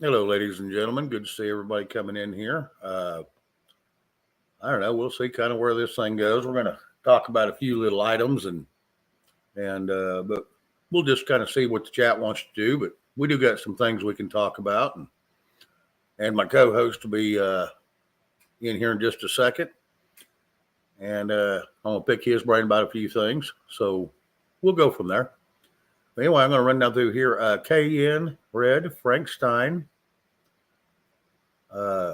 Hello, ladies and gentlemen. Good to see everybody coming in here. I don't know. We'll see kind of where this thing goes. We're going to talk about a few little items, but we'll just kind of see what the chat wants to do. But we do got some things we can talk about, and my co-host will be in here in just a second, and I'm gonna pick his brain about a few things. So we'll go from there. But anyway, I'm going to run down through here. KN Red Frank Stein. Uh,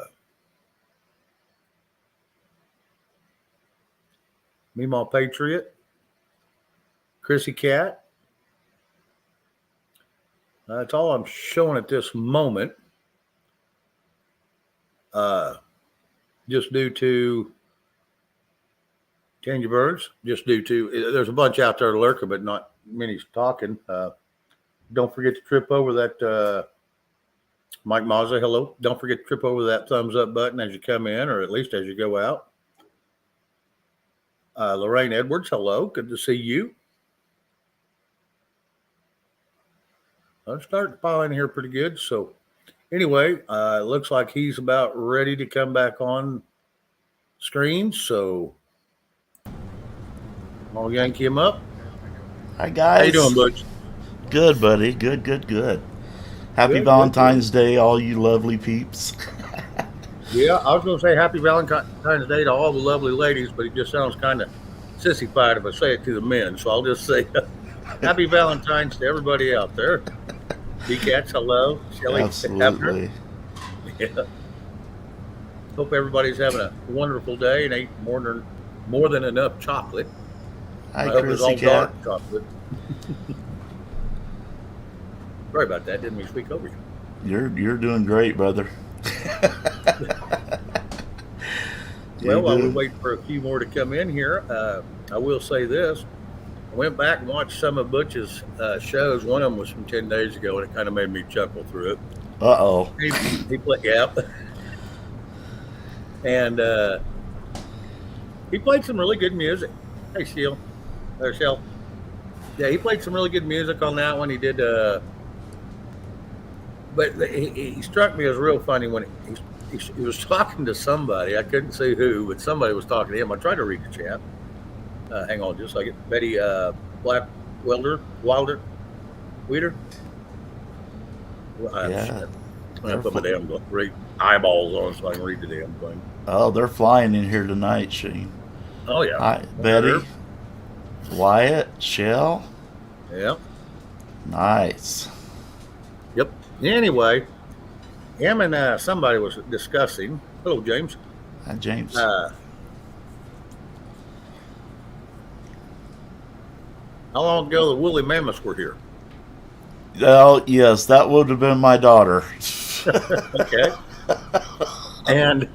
Meemaw Patriot, Chrissy Cat. That's all I'm showing at this moment. Just due to change of birds, just due to there's a bunch out there lurking, but not many's talking. Don't forget to trip over that. Mike Mazza, hello. Don't forget to trip over that thumbs up button as you come in, or at least as you go out. Lorraine Edwards, hello. Good to see you. I'm starting to pile in here pretty good. So anyway, it looks like he's about ready to come back on screen. So I'll yank him up. Hi, guys. How you doing, Butch? Good, buddy. Good. Happy Valentine's Day, all you lovely peeps. Yeah, I was going to say happy Valentine's Day to all the lovely ladies, but it just sounds kind of sissified if I say it to the men. So I'll just say happy Valentine's to everybody out there. D-Cats, hello. Shelly, Absolutely. Yeah. Hope everybody's having a wonderful day and ate more than enough chocolate. Hi, I hope it was all Chrissy Cat. dark chocolate. Sorry about that. Didn't mean to speak over you. You're doing great, brother. Well, while we wait for a few more to come in here, I will say this. I went back and watched some of Butch's shows. One of them was from 10 days ago, and it kind of made me chuckle through it. Uh-oh. He played, yeah. And he played some really good music. Hey, Shell. Yeah, he played some really good music on that one. He did, but he struck me as real funny when he was talking to somebody. I couldn't see who, but somebody was talking to him. I tried to read the chat. Hang on just a second. Betty Black Weeder. Yeah. I put my damn eyeballs on so I can read the damn thing. Oh, they're flying in here tonight, Shane. Oh, yeah. Hi, Betty. Wyatt. Shell. Yep. Nice. Yep. Anyway, him and somebody was discussing. Hello, James. Hi, James. How long ago the woolly mammoths were here? Oh, yes, that would have been my daughter. Okay. And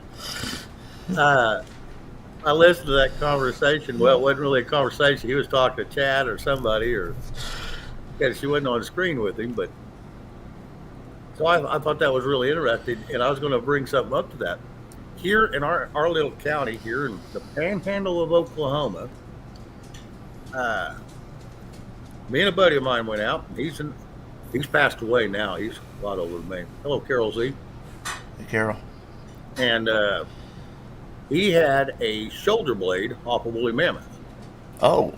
I listened to that conversation. Well, it wasn't really a conversation. He was talking to Chad or somebody, or because she wasn't on the screen with him. But so I thought that was really interesting, and I was going to bring something up to that. Here in our little county here in the panhandle of Oklahoma, me and a buddy of mine went out. He's passed away now. He's a lot older than me. Hello, Carol Z. Hey, Carol. And he had a shoulder blade off a woolly mammoth. Oh.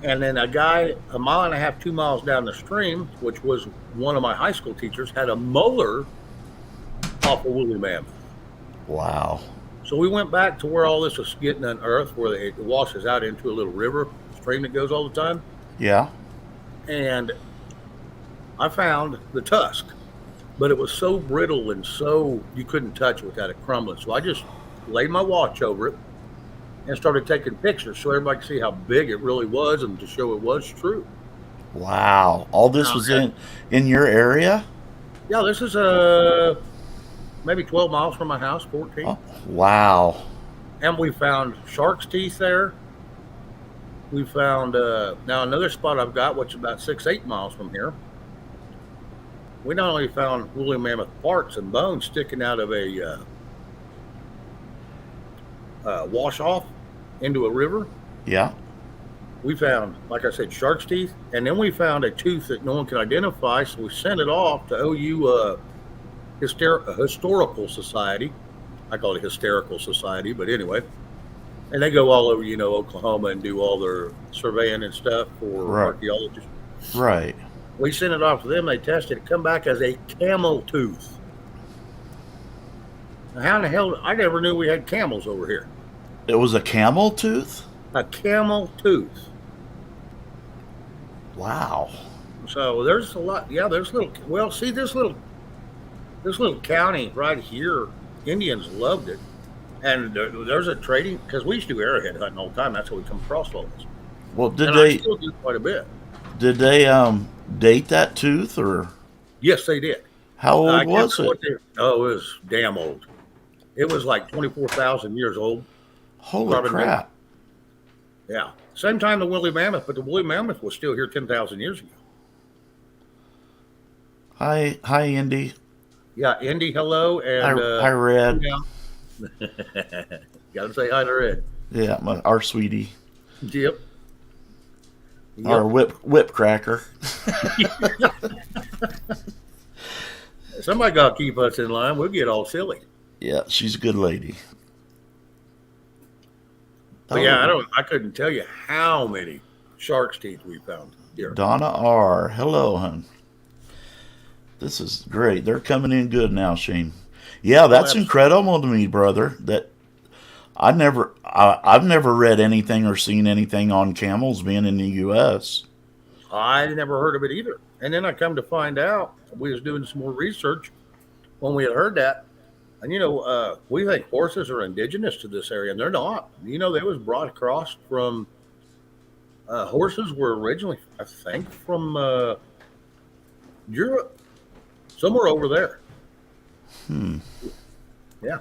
And then a guy a mile and a half, 2 miles down the stream, which was one of my high school teachers, had a molar off a woolly mammoth. Wow. So we went back to where all this was getting unearthed, where it washes out into a little river, stream that goes all the time. Yeah. And I found the tusk, but it was so brittle and so you couldn't touch it without it crumbling. So I just laid my watch over it and started taking pictures so everybody could see how big it really was and to show it was true. Wow. All this was in your area? Yeah, this is maybe 12 miles from my house, 14. Oh, wow. And we found shark's teeth there. We found now another spot I've got, which is about 6-8 miles from here. We not only found woolly mammoth parts and bones sticking out of a wash off into a river. Yeah. We found, like I said, shark's teeth, and then we found a tooth that no one can identify. So we sent it off to OU historical society. I call it hysterical society, but anyway. And they go all over, Oklahoma and do all their surveying and stuff for Right. archaeologists. Right. We sent it off to them. They tested it. Come back as a camel tooth. Now, how in the hell? I never knew we had camels over here. It was a camel tooth? A camel tooth. Wow. So there's a lot. Yeah, there's little. Well, see this little county right here. Indians loved it, and there's a trading because we used to do arrowhead hunting all the time. That's how we come across all this. Well, And I still do quite a bit. did they date that tooth, or Yes, they did. how I old can't was remember it? oh, it was damn old. It was like 24,000 years old. Holy Probably crap. Yeah. Same time the woolly mammoth, but the woolly mammoth was still here 10,000 years ago. Hi, Indy. Yeah, Indy, hello. Hi, And hi, Red. yeah. Gotta say hi to Red. Yeah, our sweetie. Yep. Our whip cracker. Somebody got to keep us in line. We'll get all silly. Yeah, she's a good lady. But yeah, I couldn't tell you how many shark's teeth we found here. Donna R. Hello, hun. This is great. They're coming in good now, Shane. Yeah, that's absolutely. incredible to me, brother. That I've never read anything or seen anything on camels being in the U.S. I never heard of it either. And then I come to find out, we was doing some more research when we had heard that. And we think horses are indigenous to this area, and they're not. They was brought across from horses were originally, I think, from Europe, somewhere over there. Yeah.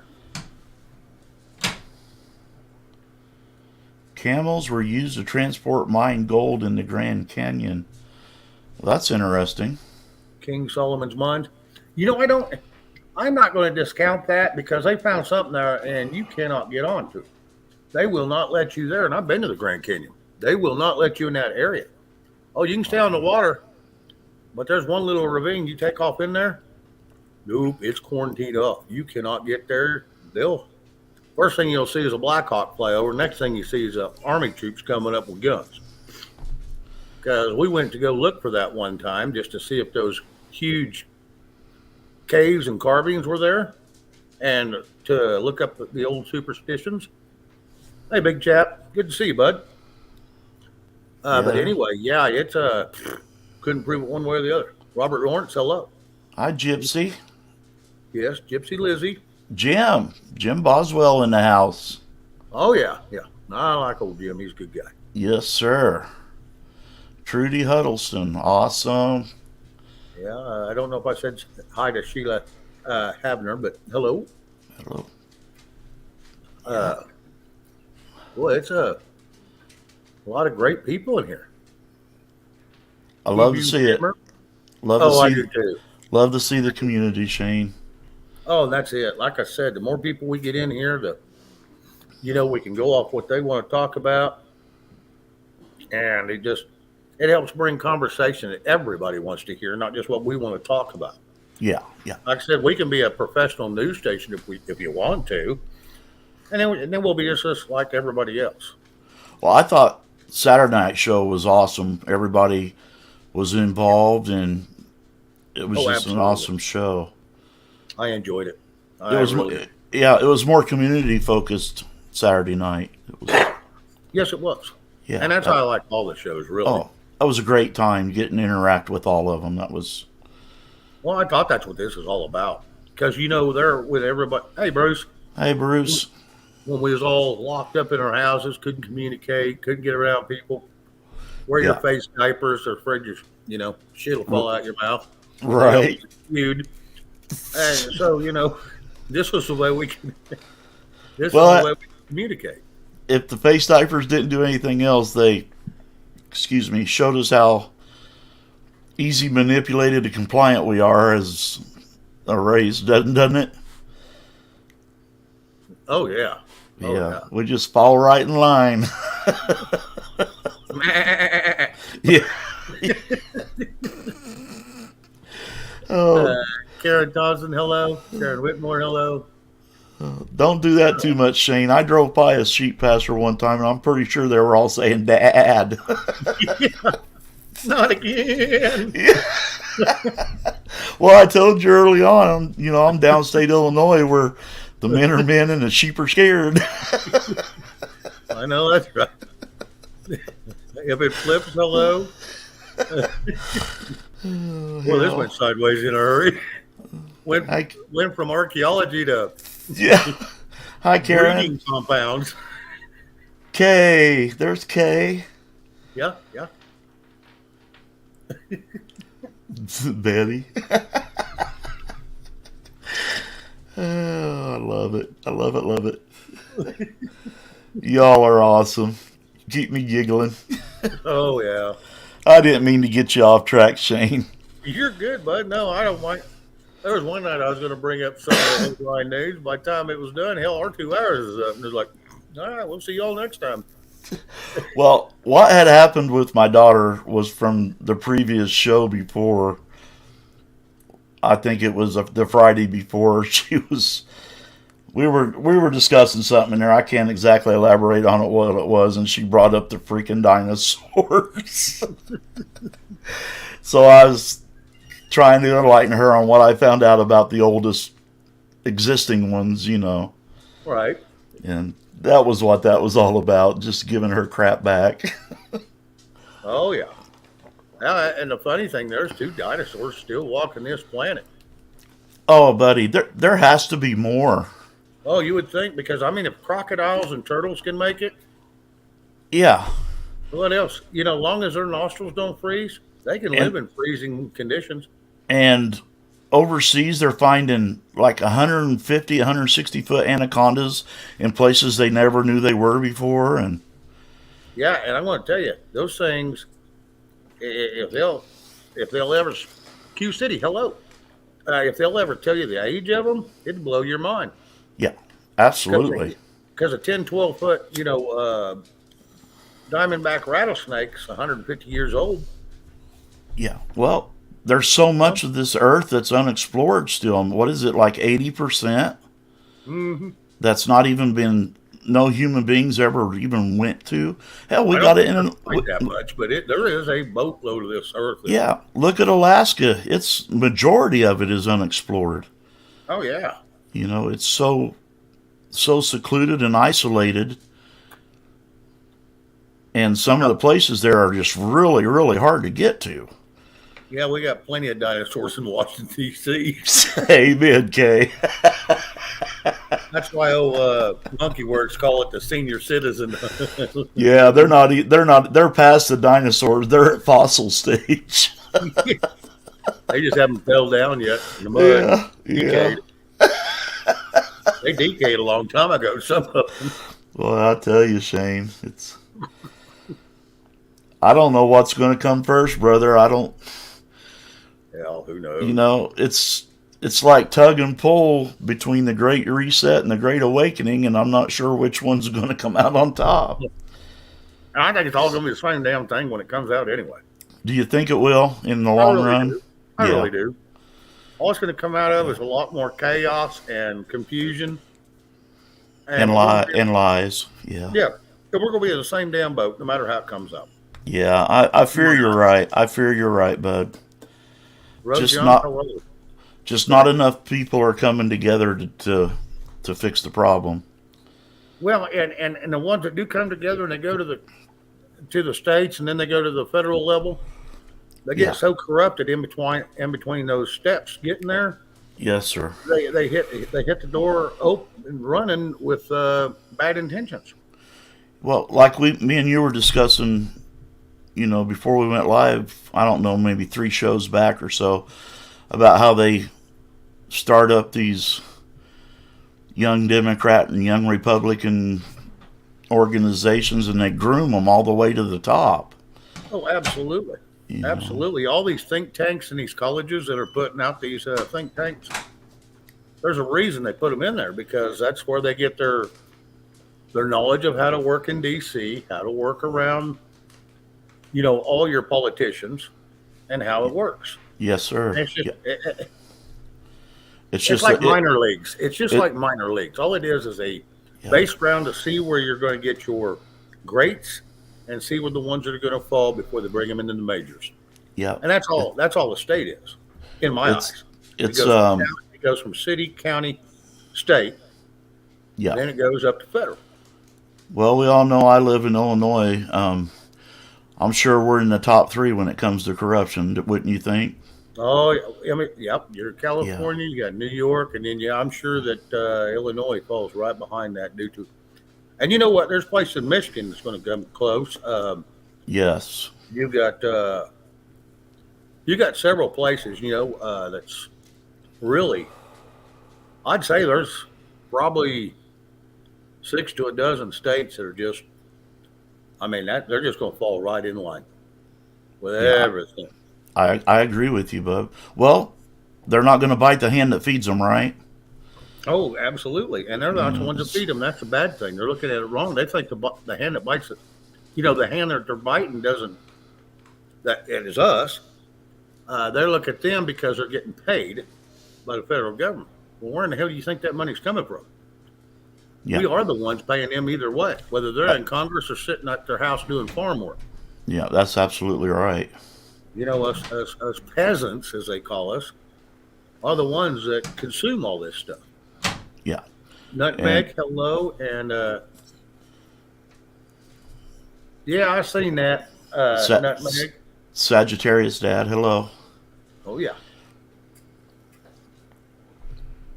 Camels were used to transport mined gold in the Grand Canyon. Well, that's interesting. King Solomon's mines. I'm not going to discount that because they found something there and you cannot get onto it. They will not let you there. And I've been to the Grand Canyon. They will not let you in that area. Oh, you can stay on the water, but there's one little ravine you take off in there. Nope, it's quarantined off. You cannot get there. First thing you'll see is a Black Hawk fly over. Next thing you see is army troops coming up with guns. Because we went to go look for that one time just to see if those huge caves and carvings were there and to look up the old superstitions. Hey, big chap. Good to see you, bud. But anyway, yeah, it's couldn't prove it one way or the other. Robert Lawrence, hello. Hi, Gypsy. Yes, Gypsy Lizzie. Jim Boswell in the house. Oh, yeah. I like old Jim. He's a good guy. Yes, sir. Trudy Huddleston. Awesome. Yeah, I don't know if I said hi to Sheila Havner, but hello. Hello. Boy, it's a lot of great people in here. I love to see it. I do too. Love to see the community, Shane. Oh, that's it. Like I said, the more people we get in here, we can go off what they want to talk about. And it helps bring conversation that everybody wants to hear, not just what we want to talk about. Yeah. Like I said, we can be a professional news station if you want to. And then we'll be just like everybody else. Well, I thought Saturday Night Show was awesome. Everybody was involved, and it was just absolutely. an awesome show. I enjoyed it. It was more community focused Saturday night. Yes, it was. Yeah, and that's how I like all the shows, really. Oh, that was a great time getting to interact with all of them. That was. Well, I thought that's what this is all about because they're with everybody. Hey, Bruce. Hey, Bruce. When we was all locked up in our houses, couldn't communicate, couldn't get around people, wear your face diapers or afraid shit will fall out your mouth. Right. And so, this was the way we can. This Well, is the way we communicate. If the face diapers didn't do anything else, they, showed us how easy manipulated and compliant we are as a race, doesn't it? Oh, yeah. Yeah. We just fall right in line. Yeah. Oh, Karen Thompson, hello. Karen Whitmore, hello. Don't do that too much, Shane. I drove by a sheep pasture one time, and I'm pretty sure they were all saying "Dad." Not again. Yeah. Well, I told you early on, I'm downstate Illinois where the men are men and the sheep are scared. I know that's right. If it flips, hello. Well, this went sideways in a hurry. Went from archaeology to Yeah. Hi, Karen. breeding compounds. Kay. There's Kay. Yeah, yeah. Betty. Oh, I love it. I love it, love it. Y'all are awesome. Keep me giggling. Oh yeah. I didn't mean to get you off track, Shane. You're good, bud. No, I don't mind. There was one night I was going to bring up some of the headline news. By the time it was done, hell, our 2 hours is up. And it's like, all right, we'll see y'all next time. Well, what had happened with my daughter was from the previous show before. I think it was the Friday before. We were discussing something in there. I can't exactly elaborate on what it was, and she brought up the freaking dinosaurs. So I was trying to enlighten her on what I found out about the oldest existing ones, Right. and that was what that was all about, just giving her crap back. Oh, yeah. And the funny thing, there's 2 dinosaurs still walking this planet. Oh, buddy, there has to be more. Oh, you would think, because, I mean, if crocodiles and turtles can make it, Yeah. what else? Long as their nostrils don't freeze, they can live in freezing conditions. And overseas, they're finding like 150, 160-foot anacondas in places they never knew they were before. And Yeah, and I'm going to tell you, those things, if they'll ever, Q City, hello. If they'll ever tell you the age of them, it'd blow your mind. yeah, absolutely. Because a 10, 12 foot, diamondback rattlesnake's 150 years old. Yeah. Well, there's so much of this earth that's unexplored still. What is it, like 80%? Mm-hmm. That's not even been, no human beings ever even went to. Hell, we I got don't it in. think that much, but there is a boatload of this earth. Yeah, look at Alaska. It's majority of it is unexplored. Oh yeah. It's so secluded and isolated. And some of the places there are just really, really hard to get to. Yeah, we got plenty of dinosaurs in Washington D.C. Amen, Kay. That's why Monkey Works call it the senior citizen. Yeah, they're past the dinosaurs. They're at fossil stage. They just haven't fell down yet in the mud. Yeah. They decayed a long time ago, some of them. Well, I tell you, Shane, I don't know what's going to come first, brother. Hell, who knows? It's like tug and pull between the Great Reset and the Great Awakening, and I'm not sure which one's going to come out on top. I think it's all going to be the same damn thing when it comes out anyway. Do you think it will in the long run? I really do. All it's going to come out of is a lot more chaos and confusion. And lies. Yeah. Yeah. We're going to be in the same damn boat no matter how it comes up. Yeah, I fear you're right. I fear you're right, bud. Just not enough people are coming together to fix the problem. Well, and the ones that do come together and they go to the states and then they go to the federal level, they get so corrupted in between those steps getting there. Yes, sir. They hit the door open and running with bad intentions. Well, like me and you were discussing, before we went live, I don't know, maybe 3 shows back or so, about how they start up these young Democrat and young Republican organizations and they groom them all the way to the top. Oh, absolutely. Absolutely. All these think tanks and these colleges that are putting out these think tanks, there's a reason they put them in there, because that's where they get their knowledge of how to work in D.C., how to work around, all your politicians and how it works. Yes, sir. It's just, It's It's just like that minor leagues. It's just it like minor leagues. All it is a yeah, base round to see where you're going to get your greats and see where the ones that are going to fall before they bring them into the majors. yeah. And that's It, all. That's all the state is, in my it's eyes. It it's goes from county, it goes from city, county, state, and yeah. then it goes up to federal. Well, we all know I live in Illinois. I'm sure we're in the top three when it comes to corruption, wouldn't you think? Oh, I mean, yep. You're Yeah, California, you got New York, and then I'm sure that Illinois falls right behind that due to. And you know what? There's a place in Michigan that's going to come close. yes, You got you got several places, that's really. I'd say there's probably 6 to a dozen states that are just. I mean, that they're just going to fall right in line with yeah. everything. I agree with you, bub. Well, they're not going to bite the hand that feeds them, right? Oh, absolutely. And they're You not the know, ones that feed them. That's a bad thing. They're looking at it wrong. They think the hand that bites it, the hand that they're biting doesn't, that it is us. They look at them because they're getting paid by the federal government. Well, where in the hell do you think that money's coming from? yeah, We are the ones paying them either way, whether they're uh, in Congress or sitting at their house doing farm work. yeah. That's absolutely right. Us peasants, as they call us, are the ones that consume all this stuff. Yeah, and Nutmeg, hello, and yeah, I seen that Sa- nutmeg. Sagittarius Dad, hello. Oh yeah,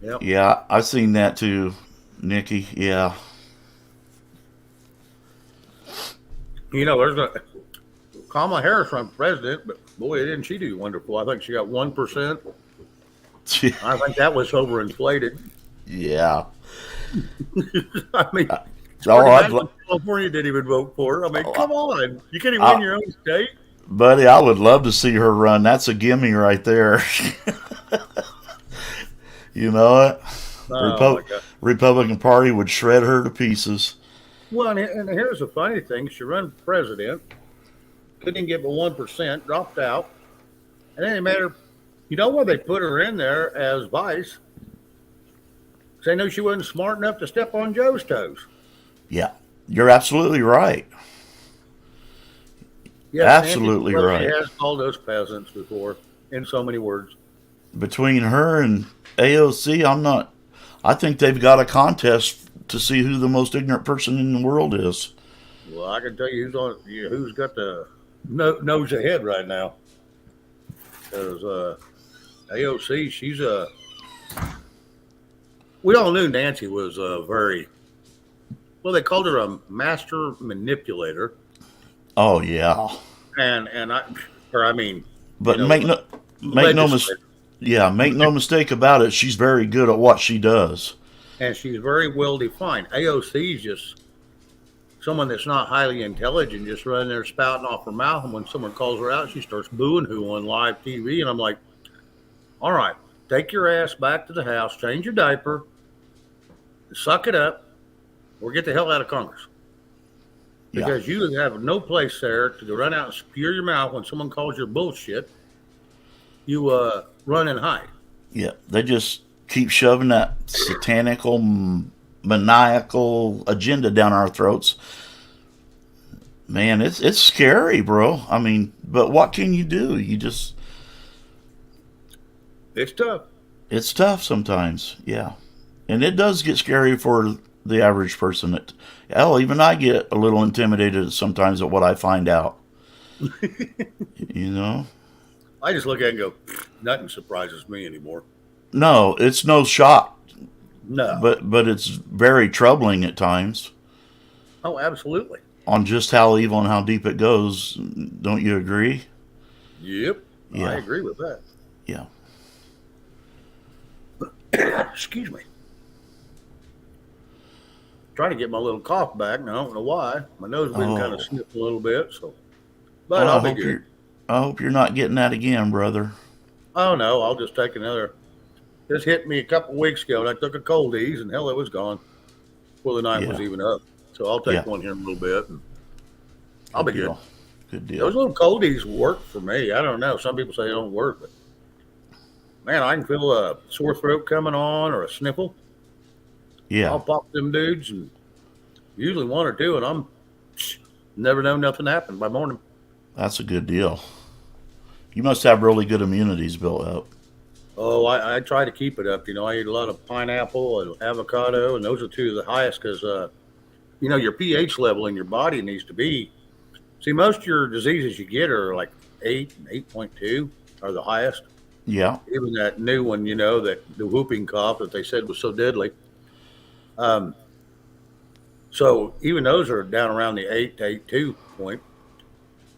yep. Yeah, I seen that too, Nikki. Yeah, There's a Kamala Harris run for president, but boy, didn't she do wonderful? I think she got 1%. I think that was overinflated. yeah. I mean, Uh, Oh, 49 from California didn't even vote for her. I mean, come on, you can't even win I, your own state. buddy, I would love to see her run. That's a gimme right there. You know it. Oh my God. Republican Party would shred her to pieces. Well, and here's the funny thing: she ran for president, couldn't get but 1%, dropped out, and then it made her. You know why they put her in there as vice? Because they knew she wasn't smart enough to step on Joe's toes. Yeah, you're absolutely right. Yes, Nancy Absolutely Pelosi right. has called us peasants before in so many words. Between her and AOC, I'm not. I think they've got a contest to see who the most ignorant person in the world is. Well, I can tell you who's got the nose ahead right now. Because AOC, she's a. We all knew Nancy was a very. Well, they called her a master manipulator, Oh yeah, and I mean, but make no mis- legislator, yeah, make no mistake about it. She's very good at what she does. and she's very well defined. AOC is just someone that's not highly intelligent, just running there spouting off her mouth, and when someone calls her out, she starts booing who on live TV, and I'm like, all right, take your ass back to the house, change your diaper, suck it up, or get the hell out of Congress. Yeah, Because you have no place there to go run out and spew your mouth when someone calls you bullshit. You run and hide. yeah. They just keep shoving that satanical, maniacal agenda down our throats. Man, it's scary, bro. I mean, but what can you do? You just It's tough. it's tough sometimes. Yeah, and it does get scary for the average person. Hell, even I get a little intimidated sometimes at what I find out. You know. I just look at it and go, nothing surprises me anymore. No, it's no shock, No. but it's very troubling at times Oh, absolutely. on just how evil and how deep it goes. Don't you agree? Yep. I Yeah, agree with that. yeah. Excuse me. Trying to get my little cough back, and I don't know why. My nose has been kind of Oh, sniffing a little bit, but well, I'll be good. I hope you're not getting that again, brother. Oh no, I'll just take another. This hit me a couple weeks ago, and I took a cold ease, and hell, it was gone before the night was Yeah, even up. So I'll take yeah. one here in a little bit, and I'll Good be good. deal. Good Those deal. little coldies work for me. I don't know. Some people say they don't work, but Man, I can feel a sore throat coming on or a sniffle. Yeah, I'll pop them dudes and usually one or two, and I'm never know nothing happened by morning. that's a good deal. You must have really good immunities built up. Oh, I try to keep it up. I eat a lot of pineapple and avocado, and those are two of the highest because, your pH level in your body needs to be. See, most of your diseases you get are like 8 and 8.2 are the highest. Yeah, Even that new one, that the whooping cough that they said was so deadly. Um, so even those are down around the 8 to 8.2 point.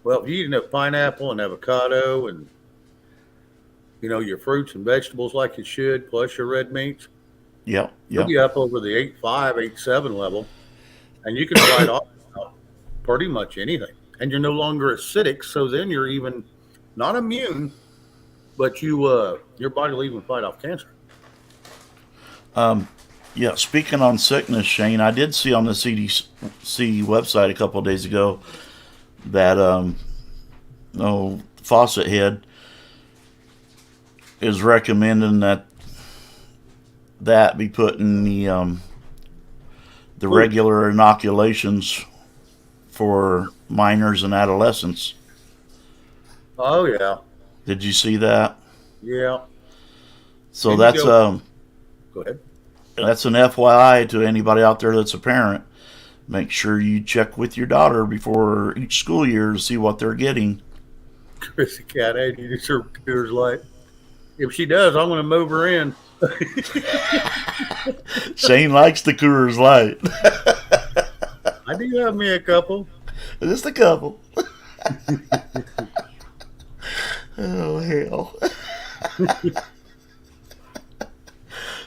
Well, if you eat enough pineapple and avocado and, your fruits and vegetables like you should, plus your red meats, yeah, you'll yeah. be up over the 8.5, 8.7 level, and you can fight off pretty much anything. And you're no longer acidic, so then you're even not immune, but your body will even fight off cancer. Um, yeah. Speaking on sickness, Shane, I did see on the CDC website a couple of days ago that Faucet Head is recommending that be put in the Ooh. regular inoculations for minors and adolescents. Oh yeah, Did you see that? yeah. So And you go. Go ahead. that's an FYI to anybody out there that's a parent. Make sure you check with your daughter before each school year to see what they're getting. Chrissy Cat, hey, you serve Coors Light. If she does, I'm going to move her in. Shane likes the Coors Light. I do have me a couple. Just a couple. Oh hell.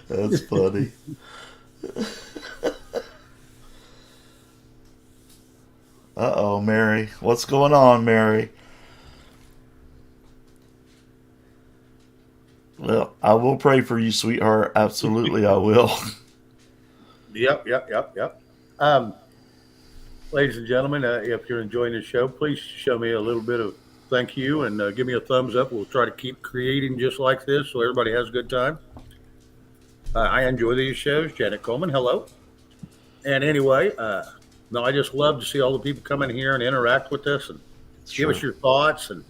That's funny. Uh-oh, Mary. What's going on, Mary? Well, I will pray for you, sweetheart. Absolutely, I will. Yep. Ladies and gentlemen, if you're enjoying the show, please show me a little bit of thank you and give me a thumbs up. We'll try to keep creating just like this so everybody has a good time. I enjoy these shows. Janet Coleman, hello. And anyway, no, I just love to see all the people come in here and interact with us and give us Sure. your thoughts. And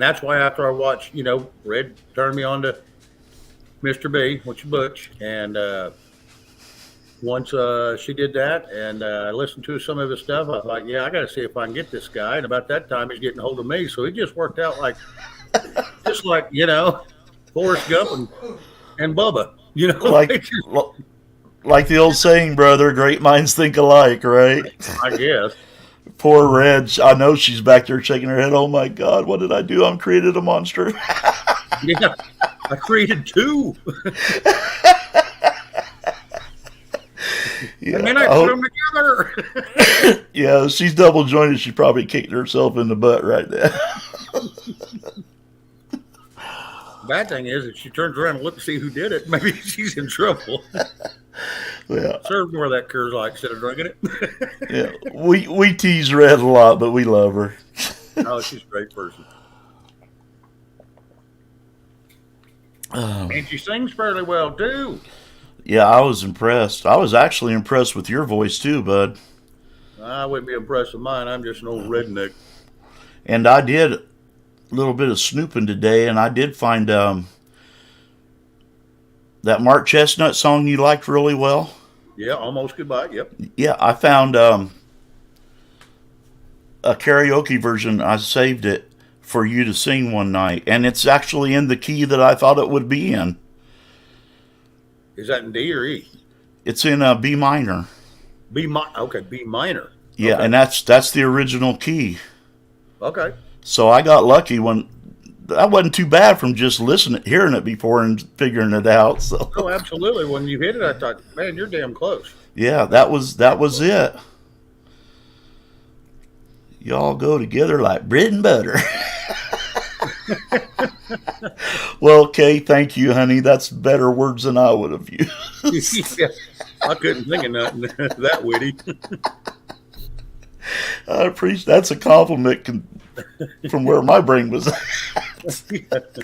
that's why after I watched, Red turned me on to Mr. B, which is Butch. And once she did that and I listened to some of his stuff, I thought, yeah, I got to see if I can get this guy. And about that time, he's getting hold of me. So it just worked out just like, Forrest Gump and Bubba, Like like the old saying, brother, great minds think alike, right? I guess. Poor Red. I know she's back there shaking her head. Oh my God, what did I do? I'm created a monster. Yeah, I created two. Yeah, And then I put them together. yeah, she's double jointed. She probably kicked herself in the butt right there. Bad thing is, if she turns around and looks to see who did it, maybe she's in trouble. Yeah, Serve more of that Coors Light instead of drinking it. yeah. We tease Red a lot, but we love her. Oh, she's a great person. And she sings fairly well, too. Yeah, I was impressed. I was actually impressed with your voice too, bud. I wouldn't be impressed with mine. I'm just an old redneck. And I did a little bit of snooping today, and I did find that Mark Chestnut song you liked really well. Yeah, almost goodbye. Yep. Yeah, I found a karaoke version. I saved it for you to sing one night, and it's actually in the key that I thought it would be in. Is that in D or E? It's in B minor. Okay, B minor. Yeah, Okay. and that's the original key. Okay. So I got lucky when that wasn't too bad from just hearing it before and figuring it out. So Oh, absolutely. When you hit it, I thought, man, you're damn close. yeah, that was it. Y'all go together like bread and butter. Well, Kay, thank you, honey. That's better words than I would have used. Yeah, I couldn't think of nothing that witty. I appreciate that's a compliment from where my brain was at.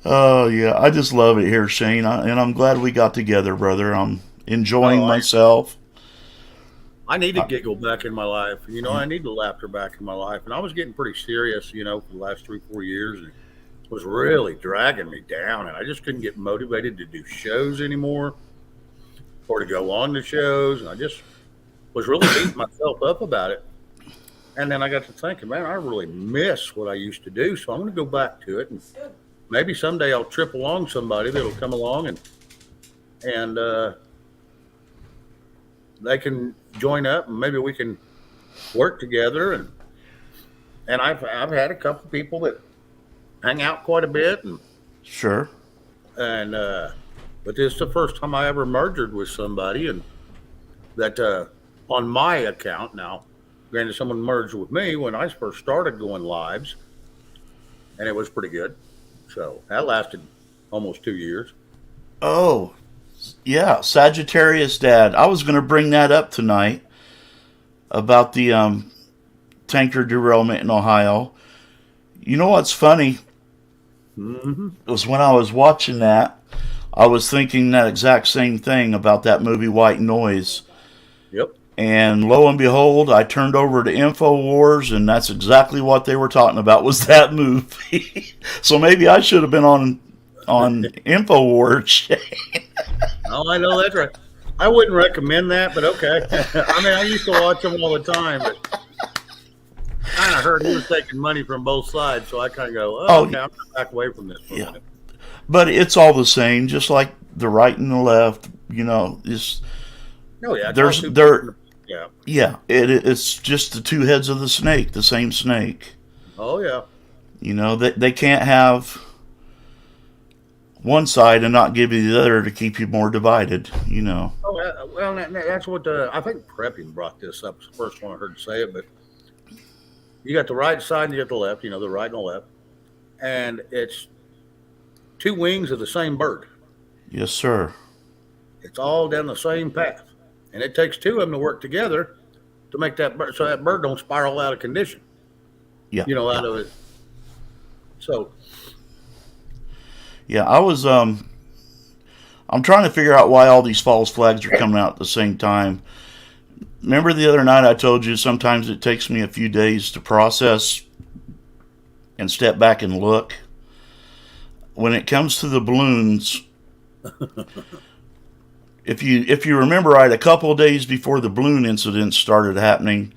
Oh yeah, I just love it here, Shane, and I'm glad we got together, brother. I'm enjoying Oh, myself. I need a I, giggle back in my life. I need the laughter back in my life. And I was getting pretty serious, for the last 3, 4 years. And it was really dragging me down. And I just couldn't get motivated to do shows anymore or to go on the shows. And I just was really beating myself up about it. And then I got to thinking, man, I really miss what I used to do. So I'm going to go back to it. And maybe someday I'll trip along somebody that'll come along and they can join up and maybe we can work together. And I've had a couple people that hang out quite a bit sure. and but this is the first time I ever merged with somebody and that on my account now. Granted, someone merged with me when I first started going lives, and it was pretty good. So that lasted almost 2 years. Oh, yeah, Sagittarius Dad. I was going to bring that up tonight about the tanker derailment in Ohio. You know what's funny? Hmm. Was when I was watching that, I was thinking that exact same thing about that movie White Noise. Yep. And lo and behold, I turned over to InfoWars, and that's exactly what they were talking about was that movie. So maybe I should have been on InfoWars. Oh, I know that's right. I wouldn't recommend that, but okay. I mean, I used to watch them all the time, but kind of heard he was taking money from both sides, so I kind of go, oh, Oh, okay, I'm gonna back away from this for a yeah. minute. But it's all the same, just like the right and the left. It's Oh yeah, it's all there's two there. different. Yeah. Yeah, it's just the two heads of the snake, the same snake. Oh yeah. They can't have one side and not give you the other to keep you more divided. Oh well, that's what I think Prepping brought this up. It's the first one I heard say it, but you got the right side and you got the left. The right and the left, and it's two wings of the same bird. Yes, sir. It's all down the same path, and it takes two of them to work together to make that bird so that bird don't spiral out of condition. Yeah, Out yeah, of it. So yeah. I'm trying to figure out why all these false flags are coming out at the same time. Remember the other night I told you sometimes it takes me a few days to process and step back and look. When it comes to the balloons, if you remember right, a couple of days before the balloon incident started happening,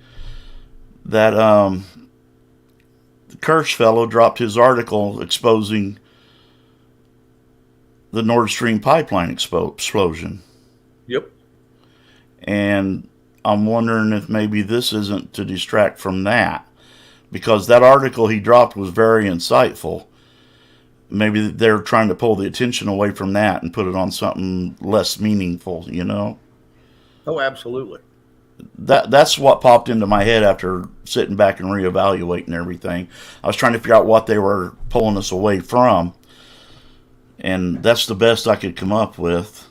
that the Kirsch fellow dropped his article exposing the Nord Stream pipeline explosion, yep. and I'm wondering if maybe this isn't to distract from that, because that article he dropped was very insightful. Maybe they're trying to pull the attention away from that and put it on something less meaningful. Oh, absolutely. That's what popped into my head after sitting back and reevaluating everything. I was trying to figure out what they were pulling us away from, and that's the best I could come up with.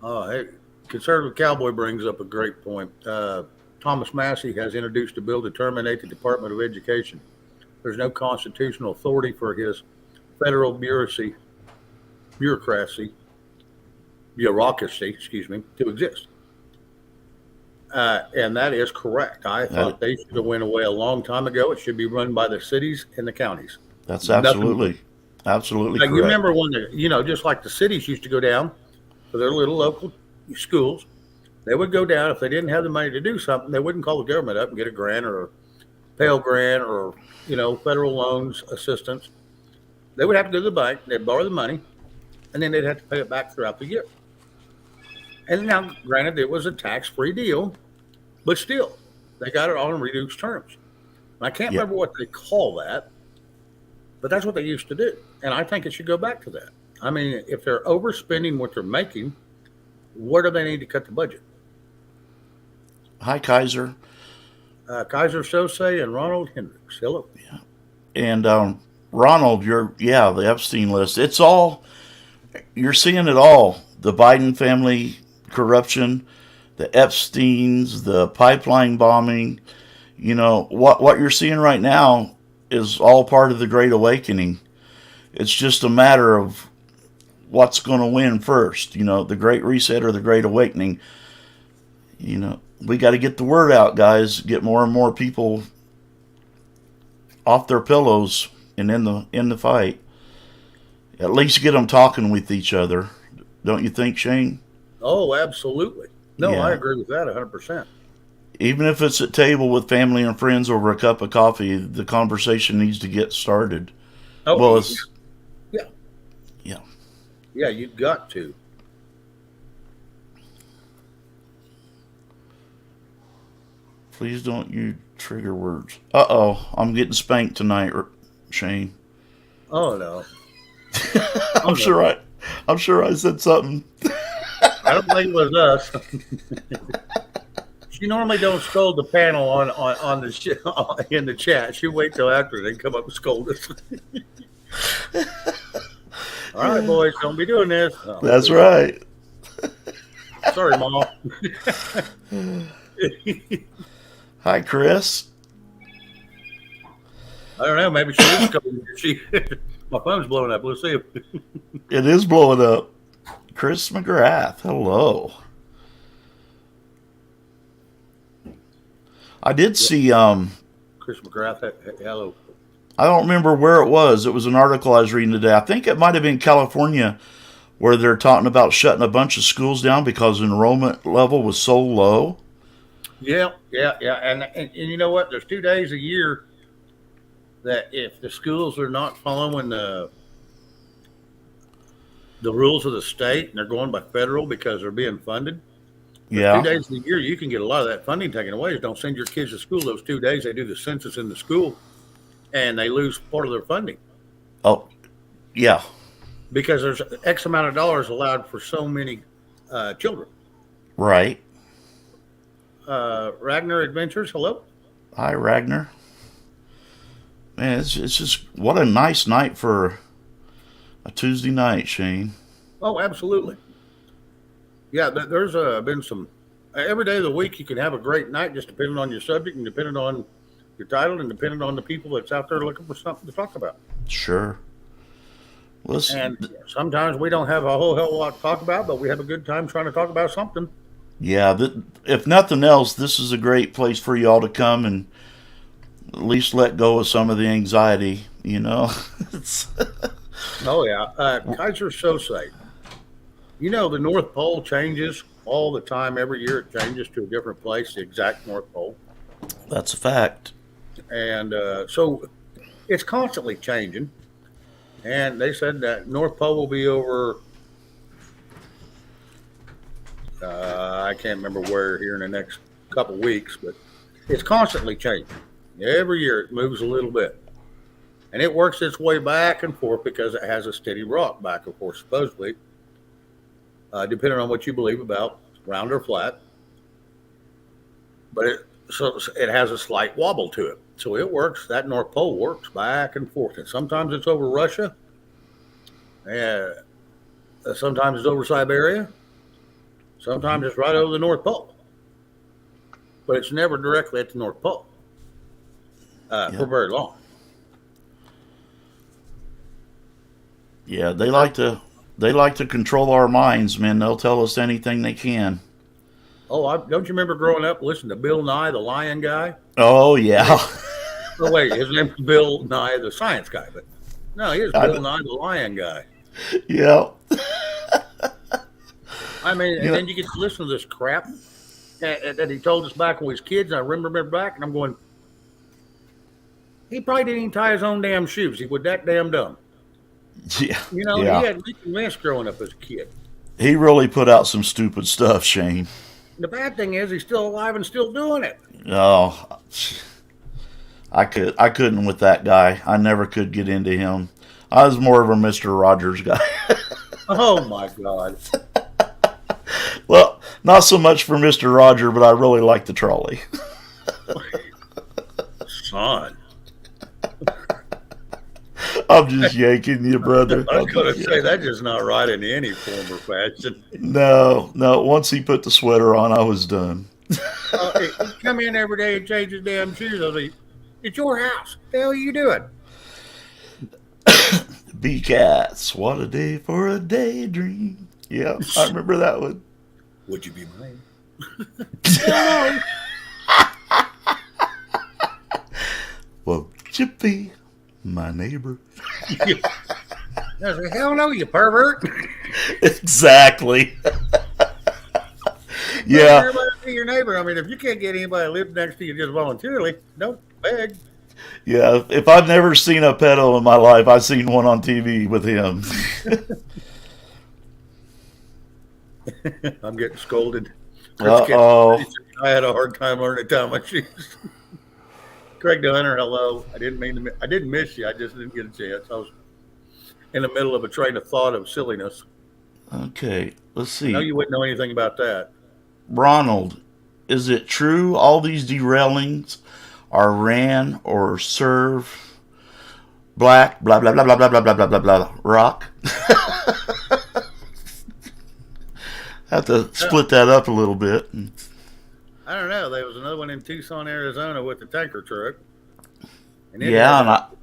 Oh, hey, conservative cowboy brings up a great point. Thomas Massey has introduced a bill to terminate the Department of Education. There's no constitutional authority for his federal bureaucracy, to exist. And that is correct. I thought they should have went away a long time ago. It should be run by the cities and the counties. That's Nothing. absolutely Now, correct. you remember when just like the cities used to go down for their little local schools, they would go down if they didn't have the money to do something. They wouldn't call the government up and get a grant or a Pell Grant or federal loans assistance. They would have to go to the bank. They'd borrow the money, and then they'd have to pay it back throughout the year. And now, granted, it was a tax-free deal, but still, they got it all in reduced terms. And I can't Yeah. remember what they call that, but that's what they used to do. And I think it should go back to that. I mean, if they're overspending what they're making, where do they need to cut the budget? Hi, Kaiser. Kaiser Sose and Ronald Hendricks. Hello. And Ronald, the Epstein list. You're seeing it all. The Biden family corruption, the Epsteins, the pipeline bombing. What you're seeing right now is all part of the Great Awakening. It's just a matter of what's going to win first, the Great Reset or the Great Awakening. We got to get the word out, guys. Get more and more people off their pillows and in the fight. At least get them talking with each other. Don't you think, Shane? Oh, absolutely. No, Yeah. I agree with that 100%. Even if it's at table with family and friends over a cup of coffee, the conversation needs to get started. Oh, Well, yeah. it's Yeah. yeah. Yeah, you've got to. Please don't use trigger words. Uh-oh, I'm getting spanked tonight, Shane. Oh, no. I'm sure I said something. I don't think it was us. She normally don't scold the panel on the in the chat. She wait till after they come up and scold us. All right, boys, don't be doing this. Oh, That's right. sorry, Mom. Hi, Chris. I don't know. Maybe she is scolding. My phone's blowing up. Let's see. It is blowing up. Chris McGrath. Hello. I did see Chris McGrath. Hello. I don't remember where it was. It was an article I was reading today. I think it might have been California, where they're talking about shutting a bunch of schools down because enrollment level was so low. Yeah. And you know what? There's 2 days a year that if the schools are not following the rules of the state and they're going by federal because they're being funded, Yeah. 2 days a year you can get a lot of that funding taken away. Don't send your kids to school those 2 days. They do the census in the school, and they lose part of their funding. Oh, yeah. Because there's X amount of dollars allowed for so many children. Right. Ragnar Adventures, hello. Hi, Ragnar. Man, it's just what a nice night for a Tuesday night, Shane. Oh, absolutely. Yeah, there's been some. Every day of the week you can have a great night, just depending on your subject and depending on your title and depending on the people that's out there looking for something to talk about. Sure. And sometimes we don't have a whole hell of a lot to talk about, but we have a good time trying to talk about something. Yeah, if nothing else, this is a great place for you all to come and at least let go of some of the anxiety, Oh, yeah. Kaiser Sose. The North Pole changes all the time. Every year it changes to a different place, the exact North Pole. That's a fact. And so it's constantly changing. And they said that North Pole will be over, I can't remember where here in the next couple of weeks, but it's constantly changing. Every year it moves a little bit. And it works its way back and forth because it has a steady rock back and forth, supposedly, depending on what you believe about round or flat. But it has a slight wobble to it. So it works, that North Pole works back and forth. And sometimes it's over Russia. And sometimes it's over Siberia. Sometimes it's right over the North Pole. But it's never directly at the North Pole for very long. Yeah, they like to control our minds, man. They'll tell us anything they can. Oh, don't you remember growing up listening to Bill Nye, the lion guy? Oh, yeah. Oh, wait, his name was Bill Nye, the science guy. But no, he was Bill Nye, the lion guy. Yeah. I mean, and then you get to listen to this crap that he told us back when we was kids. And I remember back, and I'm going, he probably didn't even tie his own damn shoes. He was that damn dumb. Yeah. He had me convinced growing up as a kid. He really put out some stupid stuff, Shane. The bad thing is he's still alive and still doing it. Oh, I couldn't with that guy. I never could get into him. I was more of a Mr. Rogers guy. Oh my God. Well, not so much for Mr. Roger, but I really like the trolley. Son. I'm just yanking you, brother. I was going to say, that's just not right in any form or fashion. No. Once he put the sweater on, I was done. He come in every day and change his damn shoes. I was like, It's your house. What the hell are you doing? Bee cats, what a day for a daydream. Yeah, I remember that one. Would you be mine? Hell no. Won't you be my neighbor? I said, hell no, you pervert. Exactly. Yeah. Everybody be your neighbor. I mean, if you can't get anybody to live next to you just voluntarily, don't beg. Yeah, if I've never seen a pedo in my life, I've seen one on TV with him. I'm getting scolded. Uh-oh. I had a hard time learning to tie my shoes. Craig the Hunter, hello. I didn't miss you. I just didn't get a chance. I was in the middle of a train of thought of silliness. Okay, let's see. I know you wouldn't know anything about that. Ronald, is it true all these derailings are ran or serve black, blah, blah, blah, blah, blah, blah, blah, blah, blah, blah, rock? Have to split that up a little bit. I don't know. There was another one in Tucson, Arizona with the tanker truck. And Yeah, and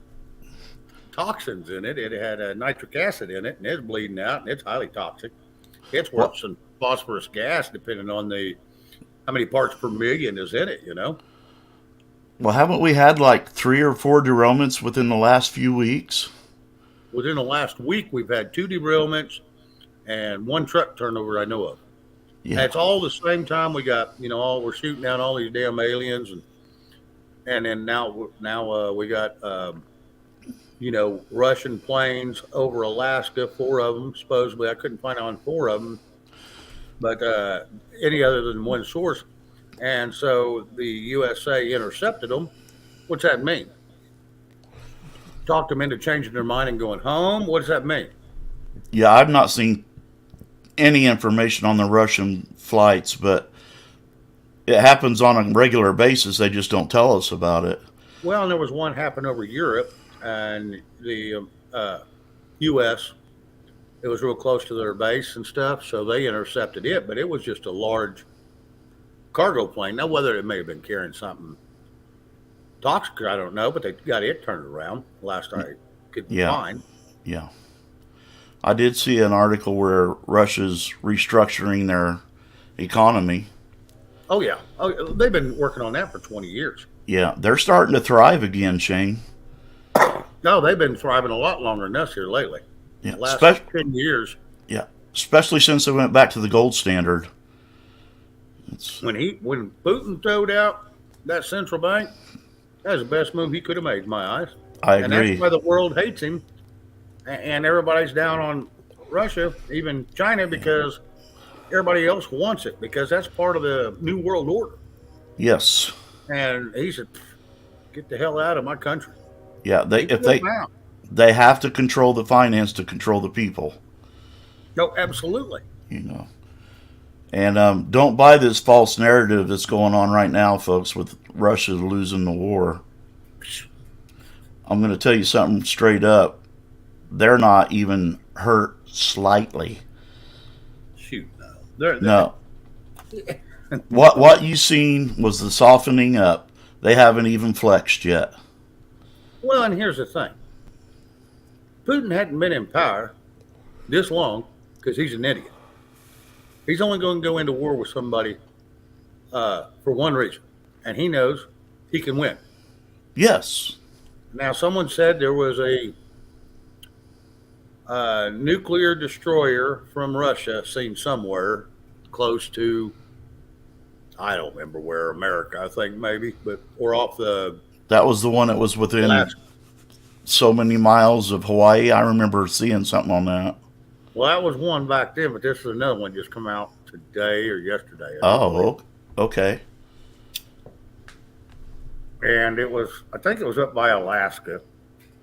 toxins in it. It had nitric acid in it, and it's bleeding out, and it's highly toxic. It's worse than phosphorus gas, depending on how many parts per million is in it, you know? well, haven't we had like 3 or 4 derailments within the last few weeks? Within the last week, we've had 2 derailments and 1 truck turnover I know of. Yeah. And it's all the same time we got, we're shooting down all these damn aliens, and then now we got, Russian planes over Alaska, 4 of them, supposedly. I couldn't find on 4 of them, but any other than one source. And so the USA intercepted them. What's that mean? Talked them into changing their mind and going home? What does that mean? Yeah, I've not seen any information on the Russian flights, but it happens on a regular basis. They just don't tell us about it. Well, and there was one happened over Europe, and the U.S., it was real close to their base and stuff, so they intercepted it, but it was just a large cargo plane. Now, whether it may have been carrying something toxic, I don't know, but they got it turned around last I could find. Yeah. I did see an article where Russia's restructuring their economy. Oh, yeah. Oh, they've been working on that for 20 years. Yeah, they're starting to thrive again, Shane. No, they've been thriving a lot longer than us here lately. Yeah, the last 10 years. Yeah, especially since they went back to the gold standard. When Putin throwed out that central bank, that was the best move he could have made in my eyes. I agree. And that's why the world hates him, and everybody's down on Russia, even China, because everybody else wants it, because that's part of the New World Order. Yes. And he said, "Get the hell out of my country." Yeah, they have to control the finance to control the people. No, absolutely. And don't buy this false narrative that's going on right now, folks, with Russia losing the war. I'm going to tell you something straight up. They're not even hurt slightly. Shoot, no. No. What you seen was the softening up. They haven't even flexed yet. Well, and here's the thing. Putin hadn't been in power this long because he's an idiot. He's only going to go into war with somebody for one reason, and he knows he can win. Yes. Now, someone said there was a nuclear destroyer from Russia seen somewhere close to, I don't remember where, America, I think maybe, or off the... That was the one that was within so many miles of Hawaii. I remember seeing something on that. Well, that was one back then, but this is another one just come out today or yesterday. Oh, okay. And I think it was up by Alaska.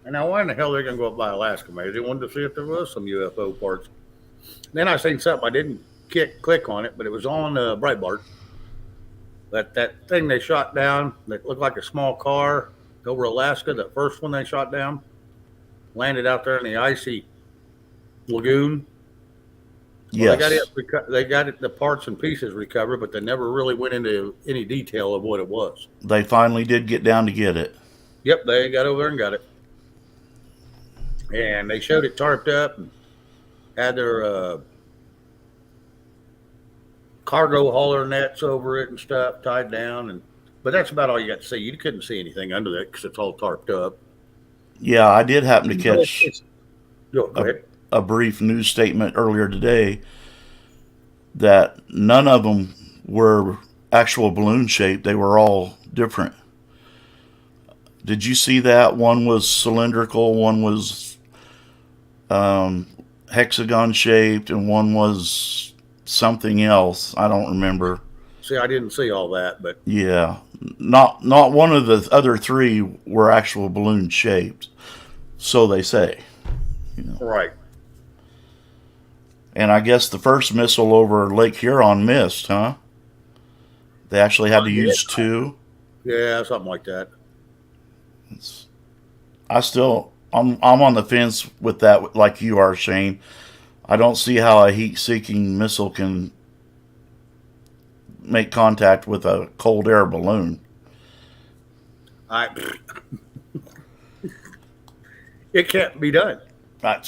And now, why in the hell are they going to go up by Alaska? Maybe they wanted to see if there was some UFO parts. Then I seen something, I didn't click on it, but it was on Breitbart. That thing they shot down that looked like a small car over Alaska, the first one they shot down, landed out there in the icy lagoon. Well, yes. They got it, the parts and pieces recovered, but they never really went into any detail of what it was. They finally did get down to get it. Yep, they got over there and got it. And they showed it tarped up and had their cargo hauler nets over it and stuff tied down. But that's about all you got to see. You couldn't see anything under that because it's all tarped up. Yeah, I did happen to catch Go ahead. a brief news statement earlier today that none of them were actual balloon shaped. They were all different. Did you see that? One was cylindrical, one was hexagon shaped, and one was something else. I don't remember. See, I didn't see all that, but Yeah, not one of the other three were actual balloon shaped. So they say. right. And I guess the first missile over Lake Huron missed, huh? They actually had to use two. Yeah, something like that. I'm on the fence with that, like you are, Shane. I don't see how a heat-seeking missile can make contact with a cold air balloon. It can't be done. I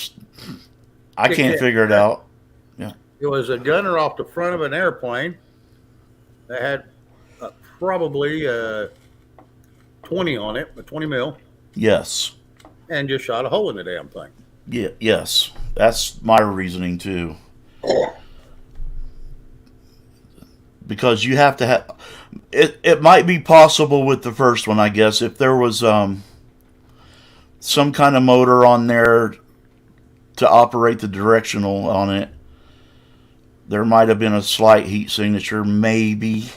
can't figure it out. Yeah. It was a gunner off the front of an airplane that had probably 20 on it, a 20 mil. Yes. And just shot a hole in the damn thing. Yeah. Yes. That's my reasoning too. Because you have to have it. It might be possible with the first one, I guess, if there was some kind of motor on there to operate the directional on it. There might have been a slight heat signature, maybe,